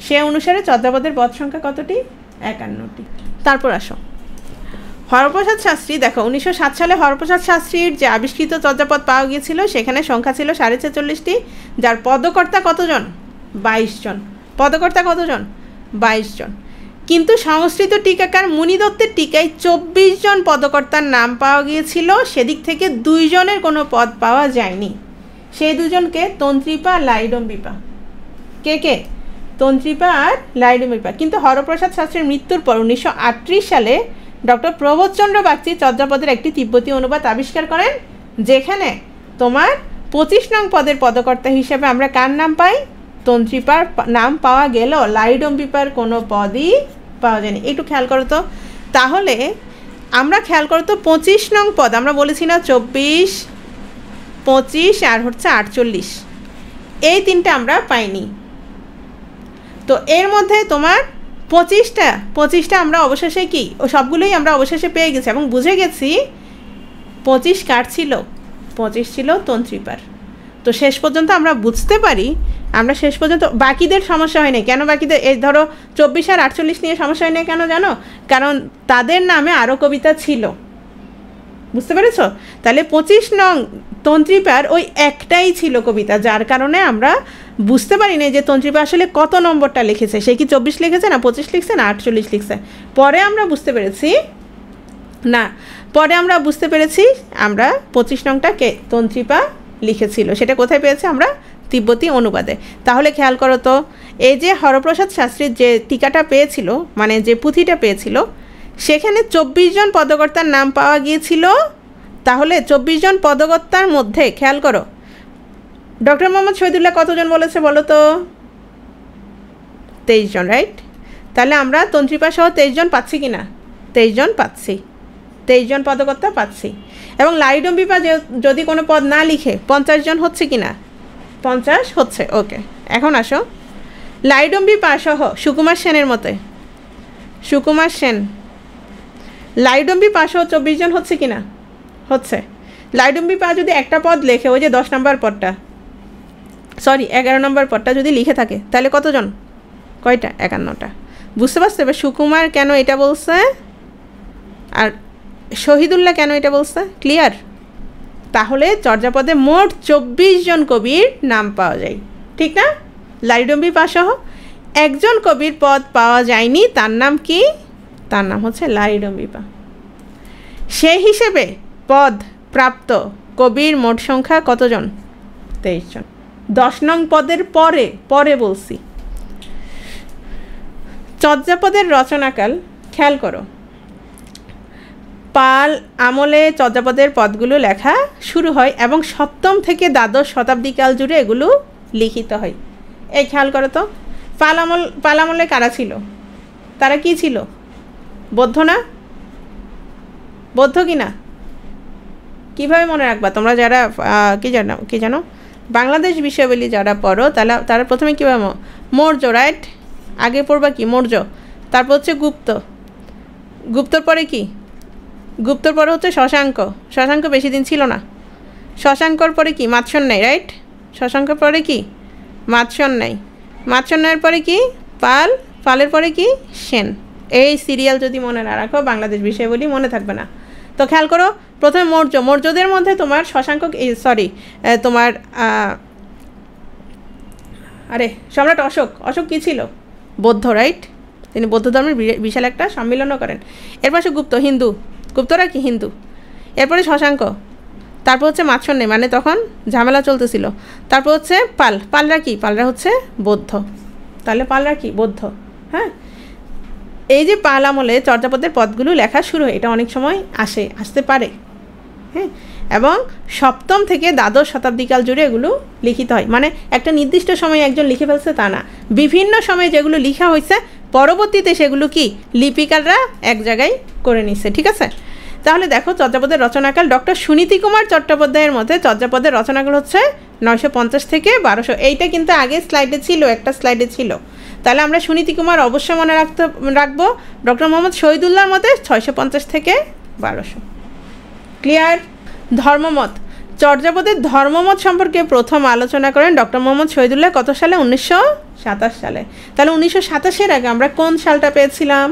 সে অনুসারে চর্যাপদের পদ সংখ্যা কতটি? 51টি। তারপর আসো হরপ্রসাদ শাস্ত্রী। দেখো 1907 সালে হরপ্রসাদ শাস্ত্রীর যে আবিষ্কৃত চর্যাপদ পাওয়া গিয়েছিল সেখানে সংখ্যা ছিল 46.5টি, যার পদকর্তা কতজন? 22 জন। পদকর্তা কতজন? 22 জন। কিন্তু সংস্কৃত টিকাকার মুনি দত্তের টিকায় 24 জন পদকর্তার নাম পাওয়া গিয়েছিল। সেদিক থেকে 2 জনের কোনো পদ পাওয়া যায়নি। সেই 2 জনকে তন্ত্রীপা আর লারিডম্বিপা। কে? তন্ত্রীপা আর লারিডম্বিপা। কিন্তু হরপ্রসাদ শাস্ত্রীর মৃত্যুর পর 1938 সালে ডক্টর প্রবোধচন্দ্র বাগচি চর্যাপদের একটি তিব্বতী অনুবাদ আবিষ্কার করেন, যেখানে তোমার 25 নং পদের পদকর্তা হিসেবে আমরা কার নাম পাই? তন্ত্রীপার নাম পাওয়া গেল, লারিডম্বিপার কোনো পদই পাওয়া যায়নি। একটু খেয়াল করো তো। তাহলে আমরা খেয়াল করো তো, 25 নং পদ আমরা বলেছি না, 24, 25 আর হচ্ছে 48, এই 3টা আমরা পাইনি। তো এর মধ্যে তোমার 25টা আমরা অবশেষে কি ও সবগুলোই আমরা অবশেষে পেয়ে গেছি এবং বুঝে গেছি 25 কার ছিল, 25 ছিল তন্ত্রীপার। তো শেষ পর্যন্ত আমরা বুঝতে পারি, আমরা শেষ পর্যন্ত বাকিদের সমস্যা হয় না কেন, বাকিদের এই ধরো 24 আর 48 নিয়ে সমস্যা হয় না কেন জানো, কারণ তাদের নামে আরও কবিতা ছিল, বুঝতে পেরেছ? তাহলে 25 নং তন্ত্রীপার ওই একটাই ছিল কবিতা, যার কারণে আমরা বুঝতে পারি না যে তন্ত্রীপা আসলে কত নম্বরটা লিখেছে, সে কি 24 লিখেছে না 25 লিখছে না 48 লিখছে। পরে আমরা বুঝতে পেরেছি আমরা 25 নংটা কে তন্ত্রীপা লিখেছিল, সেটা কোথায় পেয়েছে আমরা তিব্বতী অনুবাদে। তাহলে খেয়াল করো তো, এই যে হরপ্রসাদ শাস্ত্রীর যে টিকাটা পেয়েছিল, মানে যে পুঁথিটা পেয়েছিল, সেখানে 24 জন পদকর্তার নাম পাওয়া গিয়েছিল। তাহলে 24 জন পদকর্তার মধ্যে খেয়াল করো ডক্টর মোহাম্মদ শহীদুল্লাহ কতজন বলেছে বলো তো? 23 জন, রাইট? তাহলে আমরা তন্ত্রীপা সহ 23 জন পাচ্ছি কি না? 23 জন পাচ্ছি, 23 জন পদকর্তা পাচ্ছি। এবং লাইডম্বিপা যদি কোনো পদ না লিখে 50 জন হচ্ছে কি না? 50 হচ্ছে। ওকে, এখন আসো লাইডম্বিপা সহ সুকুমার সেনের মতে, সুকুমার সেন লাইডম্বিপা সহ 24 জন হচ্ছে কি না? হচ্ছে। লাইডম্বিপা যদি একটা পদ লেখে, ওই যে 10 নম্বর পদটা, সরি 11 নম্বর পদটা যদি লিখে থাকে, তাহলে কতজন? কয়টা? 51টা। বুঝতে পারছো এবার সুকুমার কেন এটা বলছে আর শহীদুল্লাহ কেন এটা বলছে? ক্লিয়ার? তাহলে চর্যাপদে মোট 24 জন কবির নাম পাওয়া যায়, ঠিক না? লাইডম্বিপা সহ একজন কবির পদ পাওয়া যায়নি, তার নাম কি? তার নাম হচ্ছে লাইডম্বিপা। সেই হিসেবে পদ প্রাপ্ত কবির মোট সংখ্যা কতজন? 23 জন। 10 নং পদের পরে বলছি। চর্যাপদের রচনাকাল খেয়াল করো, পাল আমলে চর্যাপদের পদগুলো লেখা শুরু হয় এবং 7ম থেকে দ্বাদশ শতাব্দীকাল জুড়ে এগুলো লিখিত হয়। এই খেয়াল করো তো, পাল আমলে কারা ছিল? তারা কি ছিল? বৌদ্ধ না? বৌদ্ধ কি না? কীভাবে মনে রাখবা তোমরা যারা কি জানো বাংলাদেশ বিষয়াবলী যারা পড়ো, তারা প্রথমে কীভাবে মৌর্য, রাইট? আগে পড়বা কি? মৌর্য, তারপর হচ্ছে গুপ্তর পরে কি? গুপ্তর পরে হচ্ছে শশাঙ্ক বেশি দিন ছিল না। শশাঙ্কর পরে কি? মাৎসন্যায়, রাইট? শশাঙ্কর পরে কি? মাৎসন্যায়ের পরে কি? পালের পরে কি? সেন। এই সিরিয়াল যদি মনে না রাখো বাংলাদেশ বিষয়াবলী মনে থাকবে না। তো খেয়াল করো, প্রথমে মৌর্যদের মধ্যে তোমার সম্রাট অশোক কী ছিল? বৌদ্ধ, রাইট? তিনি বৌদ্ধ ধর্মের বিশাল একটা সম্মিলনও করেন। এর পাশে গুপ্তরা কি? হিন্দু। এরপরে শশাঙ্ক, তারপর হচ্ছে মাৎসন্যায়, মানে তখন ঝামেলা চলতেছিল। তারপর হচ্ছে পালরা কি? পালরা হচ্ছে বৌদ্ধ। তাহলে পালরা কি? বৌদ্ধ। হ্যাঁ, এই যে পাল আমলে চর্যাপদের পদগুলো লেখা শুরু হয়, এটা অনেক সময় আসতে পারে, হ্যাঁ। এবং 7ম থেকে দ্বাদশ শতাব্দীকাল জুড়ে এগুলো লিখিত হয়, মানে একটা নির্দিষ্ট সময়ে একজন লিখে ফেলছে তা না, বিভিন্ন সময়ে যেগুলো লেখা হয়েছে পরবর্তীতে সেগুলো কি লিপিকাররা এক জায়গায় করে নিচ্ছে, ঠিক আছে? তাহলে দেখো চর্যাপদের রচনাকাল ডক্টর সুনীতি কুমার চট্টোপাধ্যায়ের মতে চর্যাপদের রচনাকাল হচ্ছে 950 থেকে 1200। এইটা কিন্তু আগে একটা স্লাইডে ছিল। তাহলে আমরা সুনীতি কুমার অবশ্যই মনে রাখবো। ডক্টর মোহাম্মদ শহীদুল্লাহর মতে 650 থেকে 1200। ক্লিয়ার? ধর্মমত, চর্যাপদের ধর্মমত সম্পর্কে প্রথম আলোচনা করেন ডক্টর মোহাম্মদ শহীদুল্লাহ কত সালে? 1927 সালে। তাহলে 1927-এর আগে আমরা কোন সালটা পেয়েছিলাম?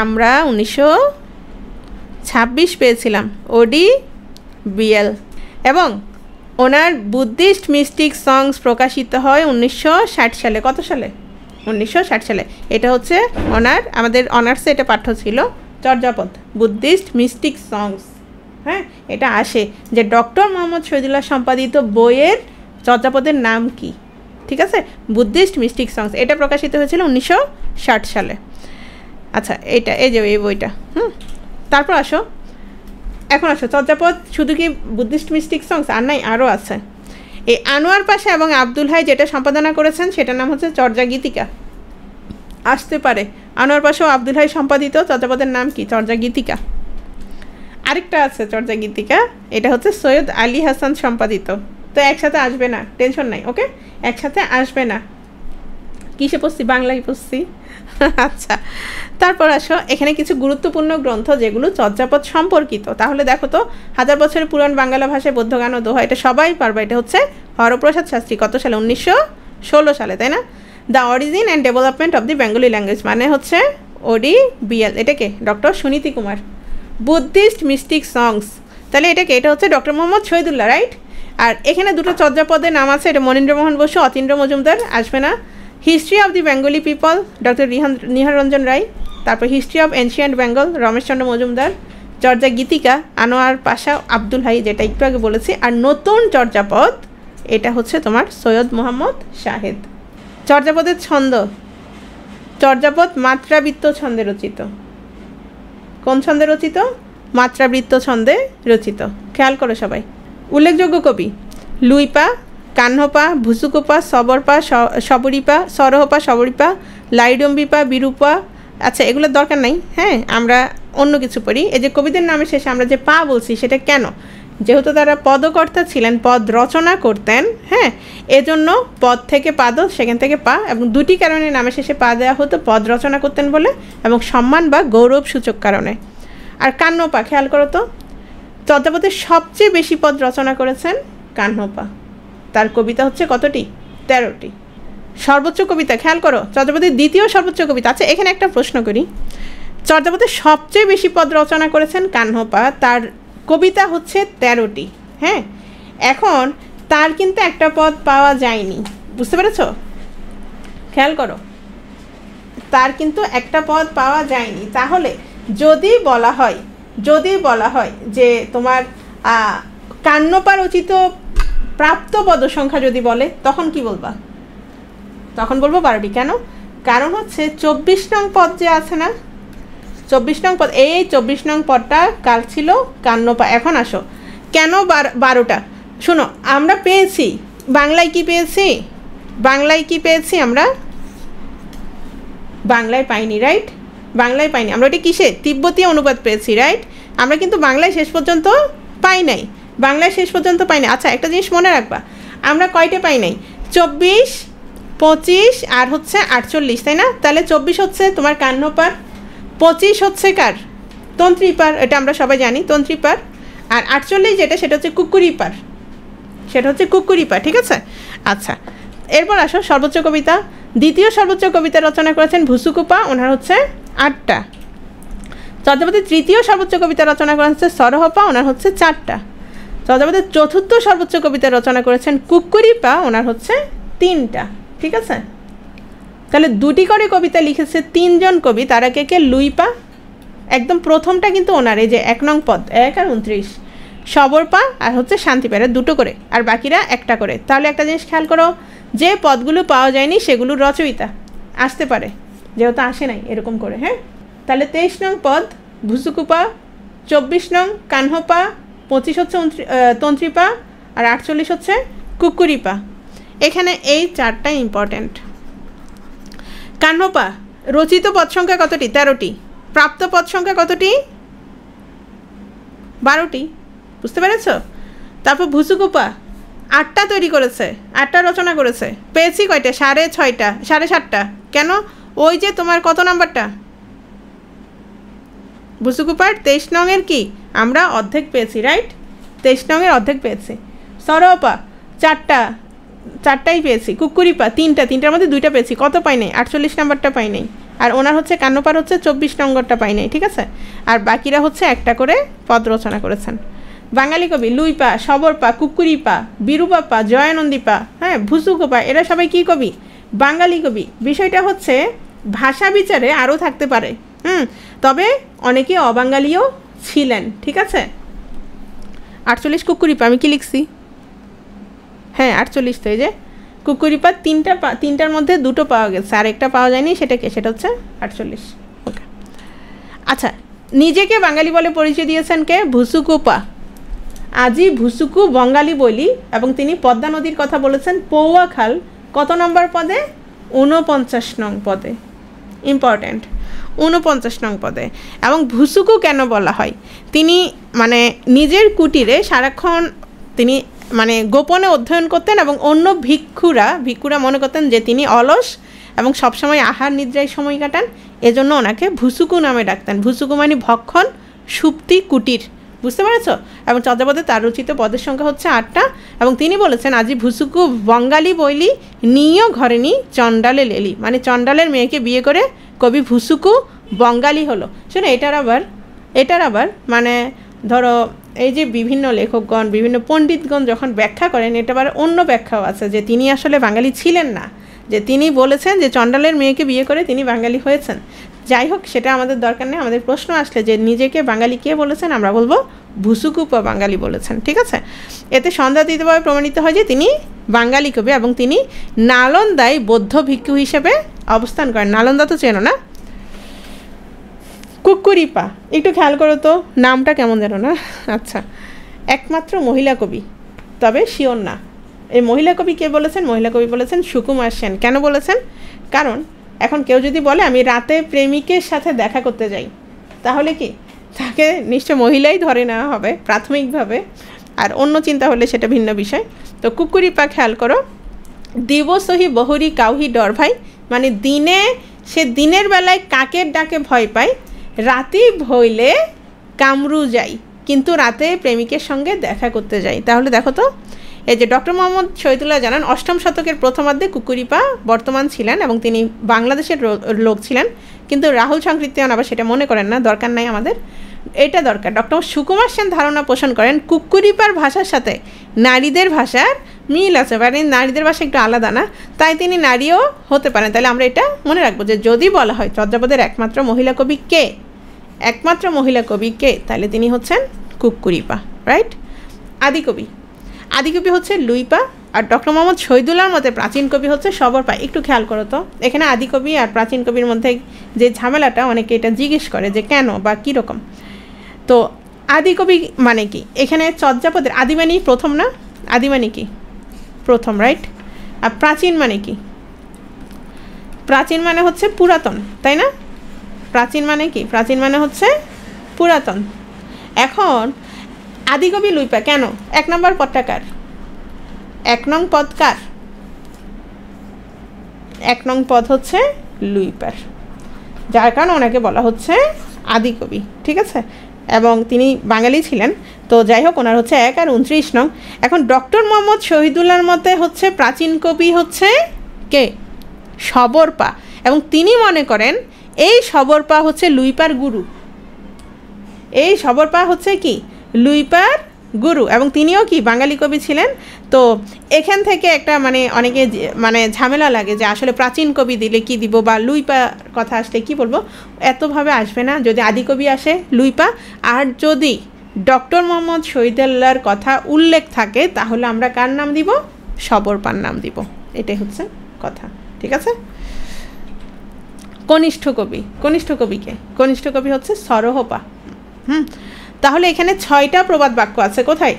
আমরা 1926 পেয়েছিলাম, ODBL। এবং ওনার বুদ্ধিস্ট মিস্টিক সংস প্রকাশিত হয় 1960 সালে। কত সালে? 1960 সালে। এটা হচ্ছে আমাদের অনার্সে এটা পাঠ্য ছিল, চর্যাপদ বুদ্ধিস্ট মিস্টিক সংস। হ্যাঁ, এটা আসে যে ডক্টর মোহাম্মদ শহীদুল্লাহ সম্পাদিত বইয়ের চর্যাপদের নাম কি, ঠিক আছে? বুদ্ধিস্ট মিস্টিক সংস, এটা প্রকাশিত হয়েছিল 1960 সালে। আচ্ছা, এই যে এই বইটা। তারপর এখন আসো চর্যাপদ শুধু কি বুদ্ধিস্ট মিস্টিক সংস? আর নাই, আরও আছে। এই আনোয়ার পাশা এবং আব্দুল হাই যেটা সম্পাদনা করেছেন সেটার নাম হচ্ছে চর্যাগীতিকা। আসতে পারে আনোয়ার পাশা ও আব্দুল হাই সম্পাদিত চর্যাপদের নাম কি? চর্যাগীতিকা। আরেকটা আছে চর্যাগীতিকা, এটা হচ্ছে সৈয়দ আলী হাসান সম্পাদিত। তো একসাথে আসবে না, টেনশন নাই, ওকে? একসাথে আসবে না। কিসে পড়ছি? বাংলায় পড়ছি। আচ্ছা, তারপর আসো এখানে কিছু গুরুত্বপূর্ণ গ্রন্থ যেগুলো চর্যাপদ সম্পর্কিত। তাহলে দেখো তো, 1000 বছরের পুরাণ বাংলা ভাষায় বৌদ্ধ গান ও দোহা, এটা সবাই পারবে। এটা হচ্ছে হরপ্রসাদ শাস্ত্রী, কত সালে? 1916 সালে, তাই না? The origin and development of the Bengali language, মানে হচ্ছে ODBL, এটাকে doctor Suniti Kumar. Buddhist mystic songs, তাহলে এটাকে, এটা হচ্ছে ডক্টর মোহাম্মদ শহীদুল্লাহ, রাইট? আর এখানে দুটো চর্যাপদের নাম আছে, এটা মনীন্দ্রমোহন বসু, অতীন্দ্র মজুমদার, আসবে না? History of the Bengali people, doctor Nihar Ranjan Roy. তারপর history of ancient Bengal, Rameshchandra Majumdar. Charya Gitika, Anwar Pasha Abdul Hai, যেটা একটু আগে বলেছি। আর নতুন চর্যাপদ, এটা হচ্ছে তোমার সৈয়দ মোহাম্মদ শাহেদ। চর্যাপদের ছন্দ, চর্যাপদ মাত্রাবৃত্ত ছন্দে রচিত। কোন ছন্দে রচিত? মাত্রাবৃত্ত ছন্দে রচিত। খেয়াল করো সবাই। উল্লেখযোগ্য কবি: লুইপা, কাহ্নপা, ভুসুকোপা, সবরপা, সবরীপা, সরহপা, সবরীপা, লাইডম্বিপা, বিরূপা। আচ্ছা, এগুলোর দরকার নাই, হ্যাঁ, আমরা অন্য কিছু পড়ি। এই যে কবিদের নামের শেষে আমরা যে পা বলছি, সেটা কেন? যেহেতু তারা পদকর্তা ছিলেন, পদ রচনা করতেন, হ্যাঁ, এজন্য পদ থেকে পাদ, সেখান থেকে পা, এবং দুটি কারণে নামের শেষে পা দেওয়া হতো: পদ রচনা করতেন বলে এবং সম্মান বা গৌরব সূচক কারণে। আর কাহ্নপা, খেয়াল করো তো, চর্যাপদের সবচেয়ে বেশি পদ রচনা করেছেন কাহ্নপা। তার কবিতা হচ্ছে কতটি? 13টি। সর্বোচ্চ কবিতা, খেয়াল করো, চর্যাপদের দ্বিতীয় সর্বোচ্চ কবিতা। আচ্ছা, এখানে একটা প্রশ্ন করি। চর্যাপদের সবচেয়ে বেশি পদ রচনা করেছেন কাহ্নপা, তার কবিতা হচ্ছে 13টি, হ্যাঁ। এখন তার কিন্তু একটা পদ পাওয়া যায়নি, বুঝতে পেরেছ? খেয়াল করো, তার কিন্তু একটা পদ পাওয়া যায়নি। তাহলে যদি বলা হয় যে তোমার কাহ্নপা রচিত প্রাপ্ত পদ সংখ্যা যদি বলে, তখন কি বলবা? তখন বলবো 12টি। কেন? কারণ হচ্ছে 24 নং পদ যে আছে না, 24 নং পদ, এই 24 নং পদটা কার ছিল? কাহ্নপা। এখন আসো, কেন 12টা? শোনো, আমরা পেয়েছি বাংলায় কি পেয়েছি? আমরা বাংলায় পাইনি, রাইট? বাংলায় পাইনি আমরা। ওটা কিসে? তিব্বতী অনুবাদ পেয়েছি, রাইট? আমরা কিন্তু বাংলায় শেষ পর্যন্ত পাই নাই। আচ্ছা, একটা জিনিস মনে রাখবা, আমরা কয়টা পাই নাই? 24, 25 আর হচ্ছে 48, তাই না? তাহলে 24 হচ্ছে তোমার কাহ্নপার, 25 হচ্ছে কার? তন্ত্রীপার, এটা আমরা সবাই জানি, তন্ত্রীপার। আর 48 যেটা, সেটা হচ্ছে কুক্কুরিপার, ঠিক আছে? আচ্ছা, এরপর আসো সর্বোচ্চ কবিতা। দ্বিতীয় সর্বোচ্চ কবিতা রচনা করেছেন ভুসুকুপা, ওনার হচ্ছে 8টা। চর্যাপদের তৃতীয় সর্বোচ্চ কবিতা রচনা করা হচ্ছে সরহপা, ওনার হচ্ছে 4টা। চর্যাপদের চতুর্থ সর্বোচ্চ কবিতা রচনা করেছেন কুক্কুরিপা, ওনার হচ্ছে 3টা, ঠিক আছে? তাহলে 2টি করে কবিতা লিখেছে 3 জন কবি। তারা কে? লুইপা, একদম প্রথমটা কিন্তু ওনার, এই যে 1 নং পদ, 1 আর 29, সবরপা আর হচ্ছে শান্তিপাড়া, 2টো করে, আর বাকিরা 1টা করে। তাহলে একটা জিনিস খেয়াল করো, যে পদগুলো পাওয়া যায়নি সেগুলোর রচয়িতা আসতে পারে, যেহেতু আসে নাই এরকম করে, হ্যাঁ। তাহলে 23 নং পদ ভুসুকুপা, 24 নং কাহ্নপা, 25 হচ্ছে তন্ত্রীপা, আর 48 হচ্ছে কুক্কুরিপা। এখানে এই 4টা ইম্পর্ট্যান্ট। কাহ্নপা রচিত পদ সংখ্যা কতটি? 13টি। প্রাপ্ত পদ সংখ্যা কতটি? 12টি, বুঝতে পেরেছ? তারপর ভুসুকুপা 8টা তৈরি করেছে, 8টা রচনা করেছে। পেয়েছি কয়টা? 6.5টা, 7.5টা। কেন? ওই যে তোমার কত নাম্বারটা? ভুসুকুপার 23 নংয়ের কি আমরা অর্ধেক পেয়েছি, রাইট? 23 নংয়ের অর্ধেক পেয়েছি। সরহপা 4টাই পেয়েছি। কুক্কুরিপা 3টার মধ্যে 2টা পেয়েছি। কত পাই নাই? 48 নাম্বারটা পাই নাই। আর ওনার হচ্ছে কাহ্নপার হচ্ছে 24 নম্বরটা পাই নাই, ঠিক আছে? আর বাকিরা হচ্ছে 1টা করে পদ রচনা করেছেন। বাঙালি কবি লুইপা, সবরপা, কুক্কুরিপা, বিরূপাপা, জয়ানন্দীপা, হ্যাঁ, ভুসুকোপা, এরা সবাই কি কবি? বাঙালি কবি। বিষয়টা হচ্ছে ভাষা বিচারে আরও থাকতে পারে, তবে অনেকে অবাঙালিও ছিলেন, ঠিক আছে? 48 কুক্কুরিপা, আমি কি লিখছি? হ্যাঁ 48, তো এই যে কুক্কুরিপা 3টার মধ্যে 2টো পাওয়া গেছে, আর একটা পাওয়া যায়নি। সেটা হচ্ছে 48। ওকে, আচ্ছা, নিজেকে বাঙালি বলে পরিচয় দিয়েছেন কে? ভুসুকুপা। আজি ভুসুকু বঙ্গালী বলি, এবং তিনি পদ্মা নদীর কথা বলেছেন পৌয়া খাল কত নম্বর পদে? 49 নং পদে। ইম্পর্ট্যান্ট, 49 নং পদে। এবং ভুসুকু কেন বলা হয়? তিনি মানে নিজের কুটিরে সারাক্ষণ তিনি মানে গোপনে অধ্যয়ন করতেন, এবং অন্য ভিক্ষুরা মনে করতেন যে তিনি অলস, এবং সবসময় আহার নিদ্রায় সময় কাটান, এজন্য ওনাকে ভুসুকু নামে ডাকতেন। ভুসুকু মানে ভক্ষণ সুপ্তি কুটির, বুঝতে পেরেছ? এবং চর্যাপদে তার রচিত পদের সংখ্যা হচ্ছে 8টা। এবং তিনি বলেছেন, আজি ভুসুকু বঙ্গালী বইলি নিয় ঘরে নি চণ্ডালে লেলি, মানে চণ্ডালের মেয়েকে বিয়ে করে কবি ভুসুকু বঙ্গালী হলো। শোনো, এটার আবার মানে ধরো এই যে বিভিন্ন লেখকগণ, বিভিন্ন পণ্ডিতগণ যখন ব্যাখ্যা করেন, এটা আবার অন্য ব্যাখ্যাও আছে যে তিনি আসলে বাঙালি ছিলেন না, যে তিনি বলেছেন যে চণ্ডালের মেয়েকে বিয়ে করে তিনি বাঙালি হয়েছেন। যাই হোক, সেটা আমাদের দরকার নেই। আমাদের প্রশ্ন আসলে যে নিজেকে বাঙালি কে বলেছেন, আমরা বলবো ভুসুকু বাঙালি বলেছেন, ঠিক আছে? এতে সন্দেহাতীতভাবে প্রমাণিত হয় যে তিনি বাঙালি কবি এবং তিনি নালন্দায় বৌদ্ধ ভিক্ষু হিসেবে অবস্থান করেন। নালন্দা তো চেনো না? কুক্কুরিপা, একটু খেয়াল করো তো নামটা কেমন যেন না? আচ্ছা, একমাত্র মহিলা কবি, তবে শিওর না। এই মহিলা কবি কে বলেছেন? মহিলা কবি বলেছেন সুকুমার সেন। কেন বলেছেন? কারণ এখন কেউ যদি বলে আমি রাতে প্রেমিকের সাথে দেখা করতে যাই, তাহলে কি তাকে নিশ্চয় মহিলাই ধরে নেওয়া হবে প্রাথমিকভাবে, আর অন্য চিন্তা হলে সেটা ভিন্ন বিষয়। তো কুকুরিপা খেয়াল করো, দিবসহি বহুরি কাউহি ডর ভাই, মানে সে দিনের বেলায় কাকের ডাকে ভয় পায়, রাতি ভইলে কামরু যাই, কিন্তু রাতে প্রেমিকের সঙ্গে দেখা করতে যাই। তাহলে দেখো তো, এই যে ডক্টর মোহাম্মদ শহীদুল্লাহ জানান 8ম শতকের প্রথমার্ধে কুকুরিপা বর্তমান ছিলেন এবং তিনি বাংলাদেশের লোক ছিলেন, কিন্তু রাহুল সংকৃতিয়ান আবার সেটা মনে করেন না, দরকার নাই আমাদের, এটা দরকার। ডক্টর সুকুমার সেন ধারণা পোষণ করেন কুকুরিপার ভাষার সাথে নারীদের ভাষার মিল আছে, মানে নারীদের ভাষা একটু আলাদা না, তাই তিনি নারীও হতে পারেন। তাহলে আমরা এটা মনে রাখবো যে যদি বলা হয় চর্যাপদের একমাত্র মহিলা কবি কে, তাহলে তিনি হচ্ছেন কুকুরিপা, রাইট? আদিকবি হচ্ছে লুইপা, আর ডক্টর মোহাম্মদ শহীদুল্লাহর মতে প্রাচীন কবি হচ্ছে সবরপা। একটু খেয়াল করো তো, এখানে আদিকবি আর প্রাচীন কবির মধ্যে যে ঝামেলাটা, অনেকে এটা জিজ্ঞেস করে যে কেন বা কীরকম। তো আদিকবি মানে কি? এখানে চর্যাপদের আদি মানে প্রথম না? আদি মানে কি? প্রথম, রাইট? আর প্রাচীন মানে কি? প্রাচীন মানে হচ্ছে পুরাতন, তাই না? প্রাচীন মানে কি? প্রাচীন মানে হচ্ছে পুরাতন। এখন আদিকবি লুইপা কেন? 1 নম্বর পদটা কার? 1 নং পদ কার? 1 নং পদ হচ্ছে লুইপার, যার কারণে ওনাকে বলা হচ্ছে আদিকবি, ঠিক আছে? এবং তিনি বাঙালি ছিলেন। তো যাই হোক, ওনার হচ্ছে 1 আর 29 নং। এখন ডক্টর মোহাম্মদ শহীদুল্লাহর মতে হচ্ছে প্রাচীন কবি হচ্ছে কে? সবরপা, এবং তিনি মনে করেন এই সবরপা হচ্ছে লুইপার গুরু। এই সবরপা হচ্ছে কি? লুইপার গুরু, এবং তিনিও কি বাঙালি কবি ছিলেন। তো এখান থেকে একটা মানে অনেকে মানে ঝামেলা লাগে যে আসলে প্রাচীন কবি দিলে কি দিব, বা লুইপা কথা আসলে কি বলবো, এতভাবে আসবে না যদি আদিকবি আসে লুইপা। আর যদি ডক্টর মোহাম্মদ শহীদুল্লাহর কথা উল্লেখ থাকে, তাহলে আমরা কার নাম দিব? সবরপার নাম দিব। এটাই হচ্ছে কথা, ঠিক আছে? কনিষ্ঠ কবিকে কনিষ্ঠ কবি হচ্ছে সরহপা। তাহলে এখানে 6টা প্রবাদ বাক্য আছে। কোথায়?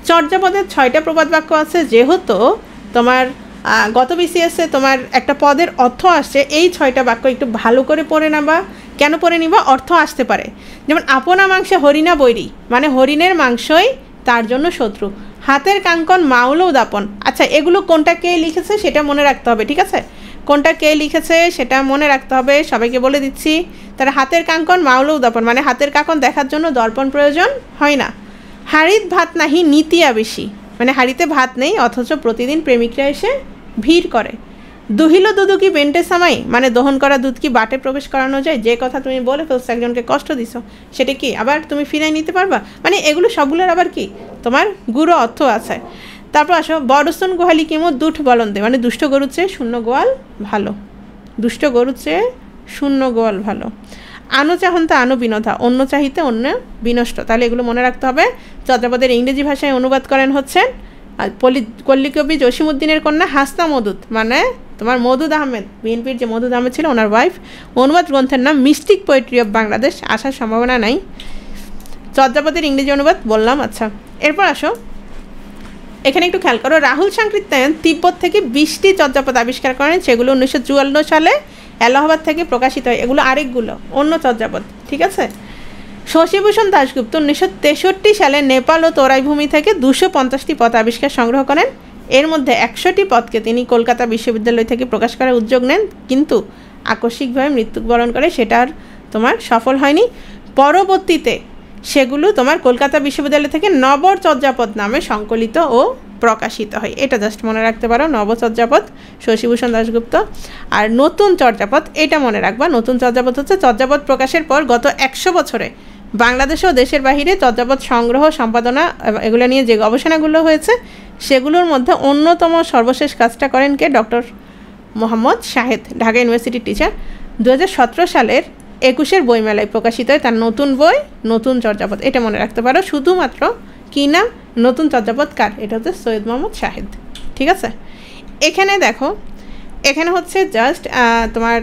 চর্যাপদের 6টা প্রবাদ বাক্য আছে। যেহেতু তোমার গত বিসিএসে তোমার একটা পদের অর্থ আসছে, এই 6টা বাক্য একটু ভালো করে পড়ে নেবা। কেন পড়ে নিবা? অর্থ আসতে পারে। যেমন আপনা মাংসে হরিণা বৈরী, মানে হরিণের মাংসই তার জন্য শত্রু। হাতের কাঙ্কন মাউল উদাপন, আচ্ছা এগুলো কোনটা কে লিখেছে সেটা মনে রাখতে হবে, ঠিক আছে? কোনটা কে লিখেছে সেটা মনে রাখতে হবে, সবাইকে বলে দিচ্ছি। তার হাতের কাঙ্কন মাউল উদাপন, মানে হাতের কাঙ্কন দেখার জন্য দর্পণ প্রয়োজন হয় না। হাড়িত ভাত নাহি নীতিয়া বেশি, মানে হাড়িতে ভাত নেই অথচ প্রতিদিন প্রেমিকরা এসে ভিড় করে। দুহিল দুধু কি বেন্টে সামাই, মানে দহন করা দুধ কি বাটে প্রবেশ করানো যায়? যে কথা তুমি বলে ফেলছো, একজনকে কষ্ট দিছো, সেটা কি আবার তুমি ফিরাই নিতে পারবা? মানে এগুলো সবগুলোর আবার কি তোমার গুরু অর্থ আছে। তারপর আসো, বড়সন গোহালি কিমো দুঠ বলন্দে, মানে দুষ্ট গরুর চেয়ে শূন্য গোয়াল ভালো। দুষ্ট গরুর চেয়ে শূন্য গোয়াল ভালো। আনো চাহন্তা আনো বিনোধা, অন্য চাহিতে অন্য বিনষ্ট। তাহলে এগুলো মনে রাখতে হবে। চর্যাপদের ইংরেজি ভাষায় অনুবাদ করেন হচ্ছেন পল্লীকবি জসিমউদ্দিনের কন্যা হাসনা মদুদ, মানে তোমার মদুদ আহমেদ, বিএনপির যে মদুদ আহমেদ ছিল ওনার ওয়াইফ। অনুবাদ গ্রন্থের নাম মিস্টিক পোয়েট্রি অফ বাংলাদেশ, আসার সম্ভাবনা নাই। চর্যাপদের ইংরেজি অনুবাদ বললাম। আচ্ছা, এরপর আসো, এখানে একটু খেয়াল করো। রাহুল সংকৃত্যায়ন তিব্বত থেকে 20টি চর্যাপদ আবিষ্কার করেন, সেগুলো 1954 সালে এলাহাবাদ থেকে প্রকাশিত হয়। এগুলো আরেকগুলো অন্য চর্যাপদ, ঠিক আছে? শশীভূষণ দাশগুপ্ত 1963 সালে নেপাল ও তরাই ভূমি থেকে 250টি পদ আবিষ্কার সংগ্রহ করেন। এর মধ্যে 100টি পদকে তিনি কলকাতা বিশ্ববিদ্যালয় থেকে প্রকাশ করার উদ্যোগ নেন, কিন্তু আকস্মিকভাবে মৃত্যুবরণ করে, সেটা আর তোমার সফল হয়নি। পরবর্তীতে সেগুলো তোমার কলকাতা বিশ্ববিদ্যালয় থেকে নবচর্যাপদ নামে সংকলিত ও প্রকাশিত হয়। এটা জাস্ট মনে রাখতে পারো, নবচর্যাপদ শশীভূষণ দাশগুপ্ত। আর নতুন চর্যাপদ, এটা মনে রাখবা, নতুন চর্যাপদ হচ্ছে চর্যাপদ প্রকাশের পর গত 100 বছরে বাংলাদেশ ও দেশের বাহিরে চর্যাপদ সংগ্রহ, সম্পাদনা এগুলো নিয়ে যে গবেষণাগুলো হয়েছে সেগুলোর মধ্যে অন্যতম সর্বশেষ কাজটা করেন কে? ডক্টর মোহাম্মদ শাহেদ, ঢাকা ইউনিভার্সিটির টিচার। 2017 সালের 21 বইমেলায় প্রকাশিত হয় তার নতুন বই নতুন চর্যাপদ। এটা মনে রাখতে পারো, শুধুমাত্র কী নাম? নতুন চর্যাপদ কার? এটা হচ্ছে সৈয়দ মোহাম্মদ শাহেদ। ঠিক আছে, এখানে দেখো, এখানে হচ্ছে জাস্ট তোমার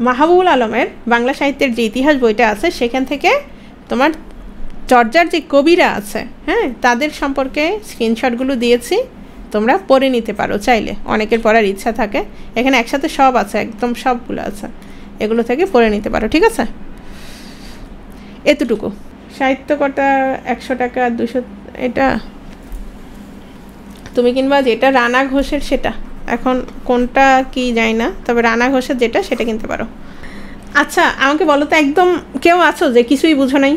মাহবুবুল আলমের বাংলা সাহিত্যের যে ইতিহাস বইটা আছে সেখান থেকে তোমার চর্যার যে কবিরা আছে, হ্যাঁ, তাদের সম্পর্কে স্ক্রিনশটগুলো দিয়েছি, তোমরা পড়ে নিতে পারো চাইলে, অনেকের পড়ার ইচ্ছা থাকে। এখানে একসাথে সব আছে, একদম সবগুলো আছে, এগুলো থেকে পড়ে নিতে পারো। ঠিক আছে, এতটুকু। সাহিত্য কটা 100 টাকা 200, এটা তুমি কিনবা যেটা রানা ঘোষের, সেটা এখন কোনটা কি জানি না, তবে রানা ঘোষের যেটা সেটা কিনতে পারো। আচ্ছা আমাকে বলো তো, একদম কেউ আছো যে কিছুই বুঝো নাই,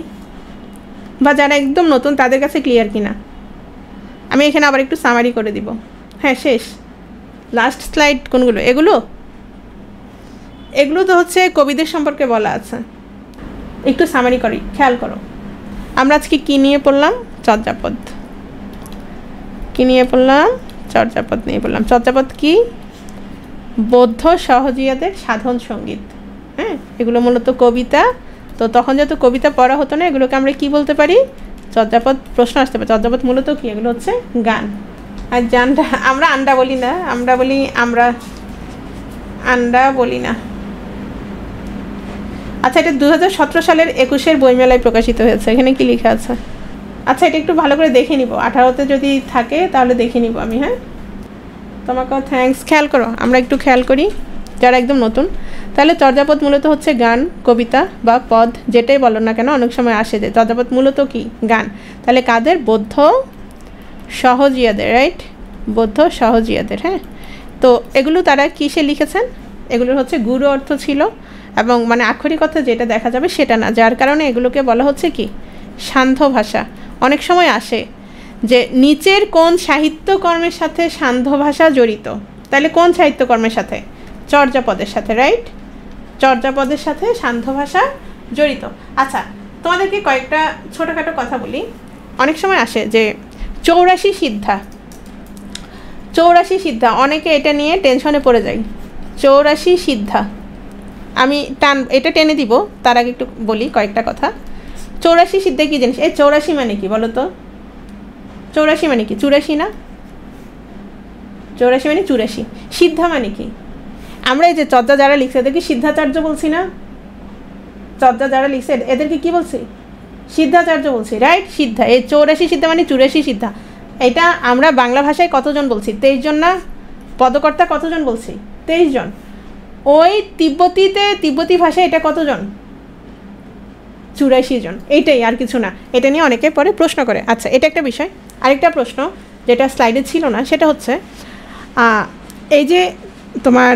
বা যারা একদম নতুন তাদের কাছে ক্লিয়ার কিনা? আমি এখানে আবার একটু সামারি করে দিব। হ্যাঁ, শেষ, লাস্ট স্লাইড কোনগুলো? এগুলো তো হচ্ছে কবিদের সম্পর্কে বলা আছে। একটু সামারি করি, খেয়াল করো। আমরা আজকে কী নিয়ে পড়লাম? চর্যাপদ। কী নিয়ে পড়লাম? চর্যাপদ নিয়ে পড়লাম। চর্যাপদ কি? বৌদ্ধ সহজিয়াদের সাধন সঙ্গীত। হ্যাঁ, এগুলো মূলত কবিতা। তো তখন যত কবিতা পড়া হতো না, এগুলোকে আমরা কি বলতে পারি? চর্যাপদ। প্রশ্ন আসতে পারে, চর্যাপদ মূলত কি? এগুলো হচ্ছে গান। আর জানটা আমরা আন্ডা বলি না, আমরা আন্ডা বলি না। আচ্ছা, এটা 2017 সালের 21 বইমেলায় প্রকাশিত হয়েছে। এখানে কি লেখা আছে? আচ্ছা, এটা একটু ভালো করে দেখে নিব, 18তে যদি থাকে তাহলে দেখে নিব আমি। হ্যাঁ, তোমাকেও থ্যাঙ্কস। খেয়াল করো, আমরা একটু খেয়াল করি যারা একদম নতুন। তাহলে চর্যাপদ মূলত হচ্ছে গান, কবিতা বা পদ, যেটাই বলো না কেন, অনেক সময় আসে যে চর্যাপদ মূলত কি? গান। তাহলে কাদের? বৌদ্ধ সহজিয়াদের, রাইট? বৌদ্ধ সহজিয়াদের। হ্যাঁ, তো এগুলো তারা কিসে লিখেছেন? এগুলোর হচ্ছে গুরু অর্থ ছিল, এবং মানে আক্ষরিক অর্থে যেটা দেখা যাবে সেটা না, যার কারণে এগুলোকে বলা হচ্ছে কি? সান্ধ্য ভাষা। অনেক সময় আসে যে নিচের কোন সাহিত্যকর্মের সাথে সান্ধ্য ভাষা জড়িত? তাহলে কোন সাহিত্যকর্মের সাথে? চর্যাপদের সাথে, রাইট? চর্যাপদের সাথে সান্ধ্য ভাষা জড়িত। আচ্ছা, তোমাদেরকে কয়েকটা ছোটোখাটো কথা বলি। অনেক সময় আসে যে 84 সিদ্ধা, 84 সিদ্ধা, অনেকে এটা নিয়ে টেনশনে পড়ে যায়। 84 সিদ্ধা, আমি এটা টেনে দিব, তার আগে একটু বলি কয়েকটা কথা। 84 সিদ্ধা কী জিনিস? এই 84 মানে কি বলো তো? 84 মানে কি? 84 না? 84 মানে 84। সিদ্ধা মানে কি? আমরা এই যে চর্যা যারা লিখছে এদেরকে সিদ্ধাচার্য বলছি না? চর্যা যারা লিখছে এদেরকে কি বলছি? সিদ্ধাচার্য বলছি, রাইট? সিদ্ধা। এই 84 সিদ্ধা মানে 84 সিদ্ধা। এটা আমরা বাংলা ভাষায় কতজন বলছি? 23 জন না? পদকর্তা কতজন বলছি? 23 জন। ওই তিব্বতী ভাষায় এটা কতজন? 84 জন। এইটাই, আর কিছু না। এটা নিয়ে অনেকে পরে প্রশ্ন করে। আচ্ছা, এটা একটা বিষয়। আরেকটা প্রশ্ন যেটা স্লাইডে ছিল না, সেটা হচ্ছে এই যে তোমার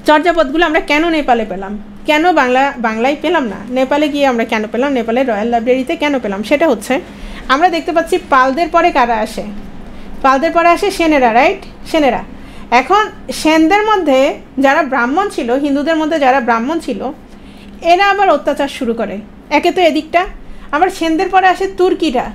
চর্যাপদগুলো আমরা কেন নেপালে পেলাম, কেন বাংলায় পেলাম না? নেপালে গিয়ে আমরা কেন পেলাম? নেপালের রয়্যাল লাইব্রেরিতে কেন পেলাম? সেটা হচ্ছে আমরা দেখতে পাচ্ছি পালদের পরে কারা আসে? পালদের পরে আসে সেনেরা, রাইট? সেনেরা। এখন সেনদের মধ্যে যারা ব্রাহ্মণ ছিল, হিন্দুদের মধ্যে যারা ব্রাহ্মণ ছিল, এরা আবার অত্যাচার শুরু করে। একে তো এদিকটা, আবার সেনদের পরে আসে তুর্কিরা।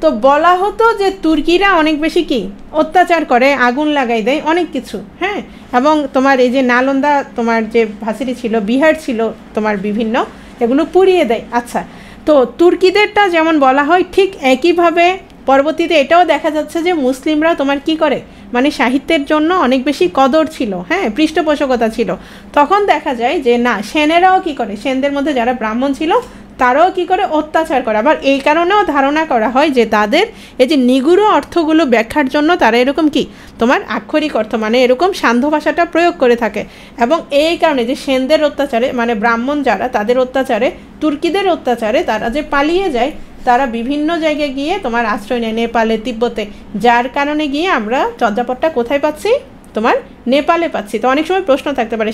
তো বলা হতো যে তুর্কিরা অনেক বেশি কি অত্যাচার করে, আগুন লাগাই দেয়, অনেক কিছু। হ্যাঁ, এবং তোমার এই যে নালন্দা তোমার যে ভাষিটি ছিল, বিহার ছিল তোমার বিভিন্ন, এগুলো পুড়িয়ে দেয়। আচ্ছা, তো তুর্কিদেরটা যেমন বলা হয়, ঠিক একইভাবে পরবর্তীতে এটাও দেখা যাচ্ছে যে মুসলিমরা তোমার কি করে, মানে সাহিত্যের জন্য অনেক বেশি কদর ছিল, হ্যাঁ, পৃষ্ঠপোষকতা ছিল। তখন দেখা যায় যে না, সেনেরাও কি করে, সেনদের মধ্যে যারা ব্রাহ্মণ ছিল তারাও কি করে অত্যাচার করে। আবার এই কারণেও ধারণা করা হয় যে তাদের এই যে নিগুড় অর্থগুলো ব্যাখ্যার জন্য তারা এরকম কি তোমার আক্ষরিক অর্থ মানে এরকম সান্ধ্য ভাষাটা প্রয়োগ করে থাকে। এবং এই কারণে যে সেনদের অত্যাচারে, মানে ব্রাহ্মণ যারা, তাদের অত্যাচারে, তুর্কিদের অত্যাচারে তারা যে পালিয়ে যায়, তারা বিভিন্ন জায়গায় গিয়ে তোমার আশ্রয় নেয়, নেপালে, তিব্বতে, যার কারণে গিয়ে আমরা চর্যাপদটা কোথায় পাচ্ছি, তোমার নেপালে পাচ্ছি। তো অনেক সময় প্রশ্ন থাকতে পারে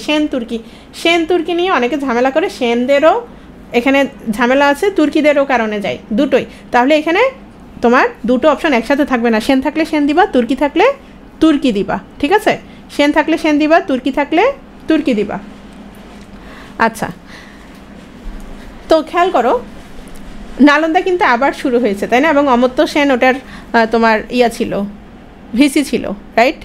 সেন তুর্কি নিয়ে অনেকে ঝামেলা করে, সেনদেরও এখানে ঝামেলা আছে, তুর্কিদেরও কারণে যায়, দুটোই। তাহলে এখানে তোমার দুটো অপশন একসাথে থাকবে না, সেন থাকলে সেন দিবা, তুর্কি থাকলে তুর্কি দিবা, ঠিক আছে? সেন থাকলে সেন দিবা, তুর্কি থাকলে তুর্কি দিবা। আচ্ছা, তো খেয়াল করো, নালন্দা কিন্তু আবার শুরু হয়েছে, তাই না? এবং অমর্ত্য সেন ওটার তোমার ছিল, ভিসি ছিল, রাইট?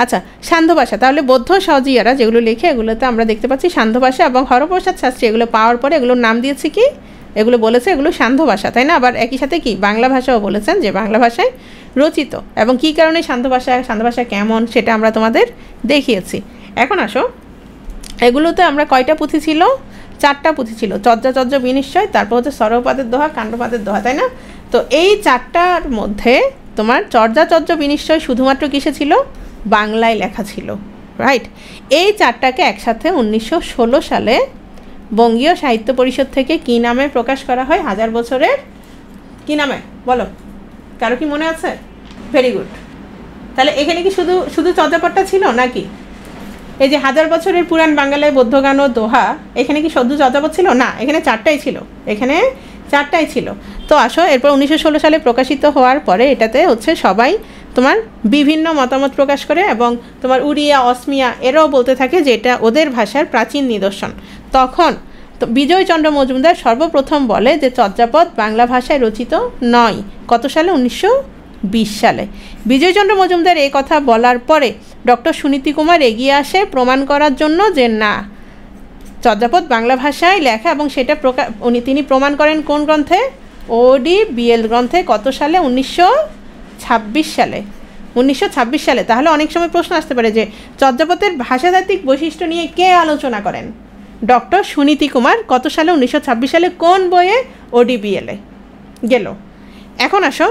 আচ্ছা, সান্ধ্য ভাষা, তাহলে বৌদ্ধ সহজিয়ারা যেগুলো লেখে এগুলোতে আমরা দেখতে পাচ্ছি সান্ধ্য ভাষা, এবং হরপ্রসাদ শাস্ত্রী এগুলো পাওয়ার পরে এগুলোর নাম দিয়েছে কি, এগুলো বলেছে এগুলো সান্ধ্য ভাষা, তাই না? আবার একই সাথে কি বাংলা ভাষাও বলেছেন যে বাংলা ভাষায় রচিত, এবং কী কারণে সান্ধ্য ভাষা কেমন সেটা আমরা তোমাদের দেখিয়েছি। এখন আসো, এগুলোতে আমরা কয়টা পুঁথি ছিল? 4টা পুঁথি ছিল, চর্যা বিনিশ্চয়, তারপর হচ্ছে সরবপাদের দোহা, কাণ্ডপাদের দোহা, তাই না? তো এই 4টার মধ্যে তোমার চর্যা বিনিশ্চয় শুধুমাত্র কিসে ছিল? বাংলায় লেখা ছিল, রাইট? এই 4টাকে একসাথে 1916 সালে বঙ্গীয় সাহিত্য পরিষদ থেকে কী নামে প্রকাশ করা হয়? 1000 বছরের কী নামে বলো, কারো কি মনে আছে? Very good. তাহলে এখানে কি শুধু চর্যাপদটা ছিল নাকি? এই যে 1000 বছরের পুরাণ বাংলায় বৌদ্ধগান ও দোহা, এখানে কি শুধু চর্যাপদ ছিল? না, এখানে 4টাই ছিল, এখানে 4টাই ছিল। তো আসো, এরপর 1916 সালে প্রকাশিত হওয়ার পরে এটাতে হচ্ছে সবাই তোমার বিভিন্ন মতামত প্রকাশ করে, এবং তোমার উড়িয়া, অসমিয়া এরাও বলতে থাকে যে এটা ওদের ভাষার প্রাচীন নিদর্শন। তখন তো বিজয়চন্দ্র মজুমদার সর্বপ্রথম বলে যে চর্যাপদ বাংলা ভাষায় রচিত নয়। কত সালে? 1920 সালে। বিজয়চন্দ্র মজুমদার এই কথা বলার পরে ডক্টর সুনীতি কুমার এগিয়ে আসে প্রমাণ করার জন্য যে না, চর্যাপদ বাংলা ভাষায় লেখা, এবং সেটা তিনি প্রমাণ করেন কোন গ্রন্থে? ODBL গ্রন্থে। কত সালে? 1926 সালে। 1926 সালে। তাহলে অনেক সময় প্রশ্ন আসতে পারে যে চর্যাপদের ভাষাতাত্ত্বিক বৈশিষ্ট্য নিয়ে কে আলোচনা করেন? ডক্টর সুনীতি কুমার। কত সালে? 1926 সালে। কোন বইয়ে? ODBL-এ গেল। এখন আসো,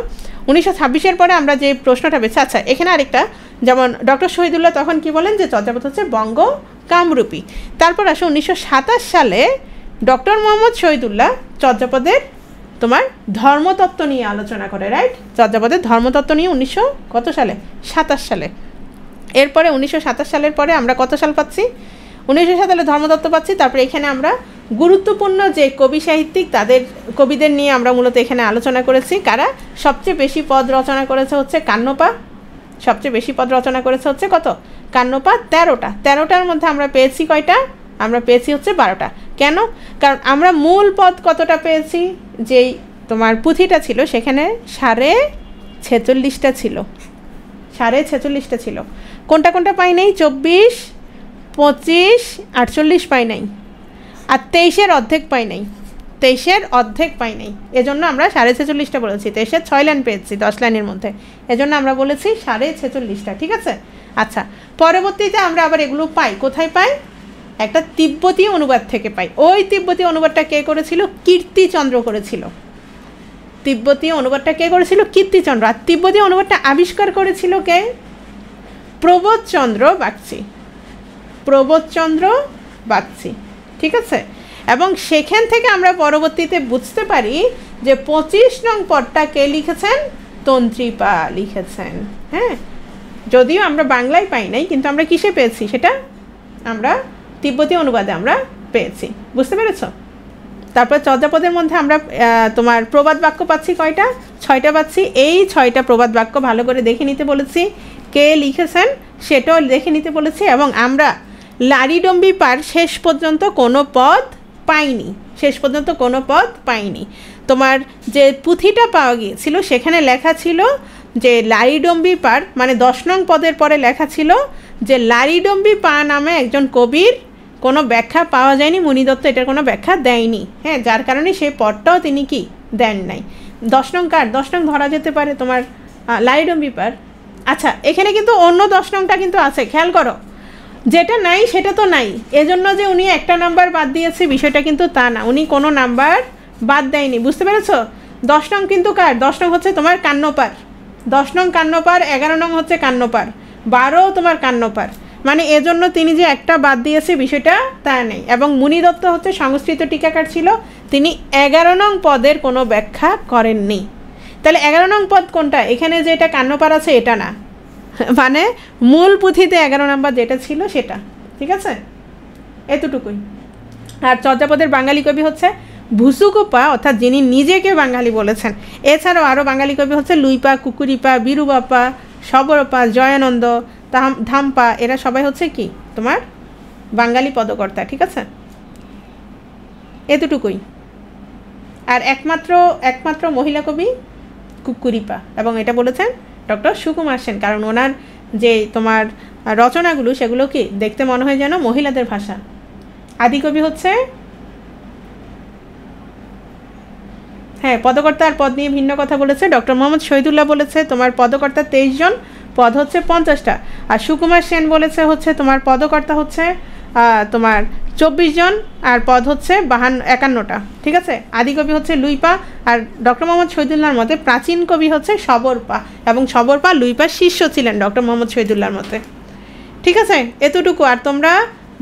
1926-এর পরে আমরা যে প্রশ্নটা বেছে, আচ্ছা এখানে আরেকটা, যেমন ডক্টর শহীদুল্লাহ তখন কি বলেন যে চর্যাপদ হচ্ছে বঙ্গ কামরূপী। তারপর আসো 1927 সালে ডক্টর মোহাম্মদ শহীদুল্লাহ চর্যাপদের তোমার ধর্মতত্ত্ব নিয়ে আলোচনা করে, রাইট? চর্যাপদের ধর্মতত্ত্ব নিয়ে 1927 সালে। এরপরে 1927 সালের পরে আমরা কত সাল পাচ্ছি? 1907 সালে ধর্মতত্ত্ব পাচ্ছি। তারপরে এখানে আমরা গুরুত্বপূর্ণ যে কবি সাহিত্যিক তাদের কবিদের নিয়ে আমরা মূলত এখানে আলোচনা করেছি। কারা সবচেয়ে বেশি পদ রচনা করেছে? হচ্ছে কান্নপা। সবচেয়ে বেশি পদ রচনা করেছে হচ্ছে কত? কান্নপা, 13টা। 13টার মধ্যে আমরা পেয়েছি কয়টা? আমরা পেয়েছি হচ্ছে 12টা। কেন? কারণ আমরা মূল পদ কতটা পেয়েছি? যেই তোমার পুঁথিটা ছিল সেখানে 46.5টা ছিল, 46.5টা ছিল। কোনটা কোনটা পাই নাই? 24, 25, 48 পাই নাই, আর 23-এর অর্ধেক পাই নাই। 23-এর অর্ধেক পাই নাই, এজন্য আমরা 46.5টা বলেছি। 23-এর 6 লাইন পেয়েছি 10 লাইনের মধ্যে, এজন্য আমরা বলেছি 46.5টা। ঠিক আছে? আচ্ছা, পরবর্তীতে আমরা আবার এগুলো পাই কোথায় পাই? একটা তিব্বতী অনুবাদ থেকে পাই। ওই তিব্বতী অনুবাদটা কে করেছিল? কীর্তিচন্দ্র করেছিল। তিব্বতী অনুবাদটা কে করেছিল? কীর্তিচন্দ্র। আর তিব্বতী অনুবাদটা আবিষ্কার করেছিল কে? প্রবোধচন্দ্র বাগচি। প্রবোধচন্দ্র বাগচি, ঠিক আছে? এবং সেখান থেকে আমরা পরবর্তীতে বুঝতে পারি যে 25 নং পদটা কে লিখেছেন? তন্ত্রীপা লিখেছেন। হ্যাঁ, যদিও আমরা বাংলায় পাই নাই, কিন্তু আমরা কিসে পেয়েছি? সেটা আমরা তিব্বতী অনুবাদে আমরা পেয়েছি। বুঝতে পেরেছ? তারপর চর্যাপদের মধ্যে আমরা তোমার প্রবাদ বাক্য পাচ্ছি কয়টা? 6টা পাচ্ছি। এই 6টা প্রবাদ বাক্য ভালো করে দেখে নিতে বলেছি, কে লিখেছেন সেটাও দেখে নিতে বলেছি। এবং আমরা লারিডম্বি পার শেষ পর্যন্ত কোনো পদ পাইনি, শেষ পর্যন্ত কোনো পদ পাইনি। তোমার যে পুঁথিটা পাওয়া গিয়েছিল সেখানে লেখা ছিল যে লারিডম্বি পার, মানে 10 নং পদের পরে লেখা ছিল যে লারিডম্বি পা নামে একজন কবির কোনো ব্যাখ্যা পাওয়া যায়নি। মুনিদত্ত এটার কোনো ব্যাখ্যা দেয়নি। হ্যাঁ, যার কারণে সেই পদটাও তিনি কি দেন নাই। 10 নং কার? 10 নং ধরা যেতে পারে তোমার লারিডম্বি পার। আচ্ছা, এখানে কিন্তু অন্য 10 নংটা কিন্তু আছে, খেয়াল করো। যেটা নাই সেটা তো নাই, এজন্য যে উনি একটা নাম্বার বাদ দিয়েছে বিষয়টা কিন্তু তা না, উনি কোনো নাম্বার বাদ দেয়নি। বুঝতে পেরেছ? 10 নং কিন্তু কার? 10 নং হচ্ছে তোমার কান্নপার। 10 নং কান্নপার, 11 নং হচ্ছে কান্নপার, 12 তোমার কান্নপার। মানে এজন্য তিনি যে একটা বাদ দিয়েছে বিষয়টা তা নেই। এবং মুনিদত্ত হচ্ছে সংস্কৃত টিকাকার ছিল, তিনি 11 নং পদের কোনো ব্যাখ্যা করেননি। তাহলে 11 নং পদ কোনটা? এখানে যেটা কান্নপার আছে এটা না, মানে মূল পুঁথিতে 11 নম্বর যেটা ছিল সেটা। ঠিক আছে, এতটুকুই। আর চর্যাপদের বাঙালি কবি হচ্ছে ভুসুকুপা, অর্থাৎ যিনি নিজেকে বাঙালি বলেছেন। এছাড়াও আরও বাঙালি কবি হচ্ছে লুইপা, কুকুরিপা, বিরুবাপা, সবরপা, জয়ানন্দ, ধামপা, এরা সবাই হচ্ছে কি তোমার বাঙালি পদকর্তা। ঠিক আছে, এতটুকুই। আর একমাত্র মহিলা কবি কুকুরিপা, এবং এটা বলেছেন ডক্টর সুকুমার সেন, কারণ ওনার যে তোমার রচনাগুলো সেগুলো কি দেখতে মনে হয় যেন মহিলাদের ভাষা। আদিকবি হচ্ছে, হ্যাঁ, পদকর্তা আর পদ নিয়ে ভিন্ন কথা বলেছে ডক্টর মোহাম্মদ শহীদুল্লাহ, বলেছে তোমার পদকর্তা 23 জন, পদ হচ্ছে 50টা। আর সুকুমার সেন বলেছে হচ্ছে তোমার পদকর্তা হচ্ছে তোমার 24 জন, আর পদ হচ্ছে 51টা। ঠিক আছে, আদিকবি হচ্ছে লুইপা, আর ডক্টর মোহাম্মদ শহীদুল্লাহর মতে প্রাচীন কবি হচ্ছে সবরপা, এবং সবরপা লুইপার শিষ্য ছিলেন ডক্টর মোহাম্মদ শহীদুল্লাহর মতে। ঠিক আছে, এতটুকু। আর তোমরা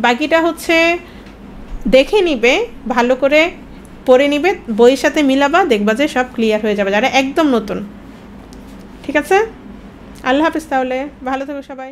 বাকিটা হচ্ছে দেখে নিবে, ভালো করে পড়ে নিবে, বইয়ের সাথে মিলাবা, দেখবা যে সব ক্লিয়ার হয়ে যাবে যারা একদম নতুন। ঠিক আছে, আল্লাহ হাফিজ। তাহলে ভালো থেকো সবাই।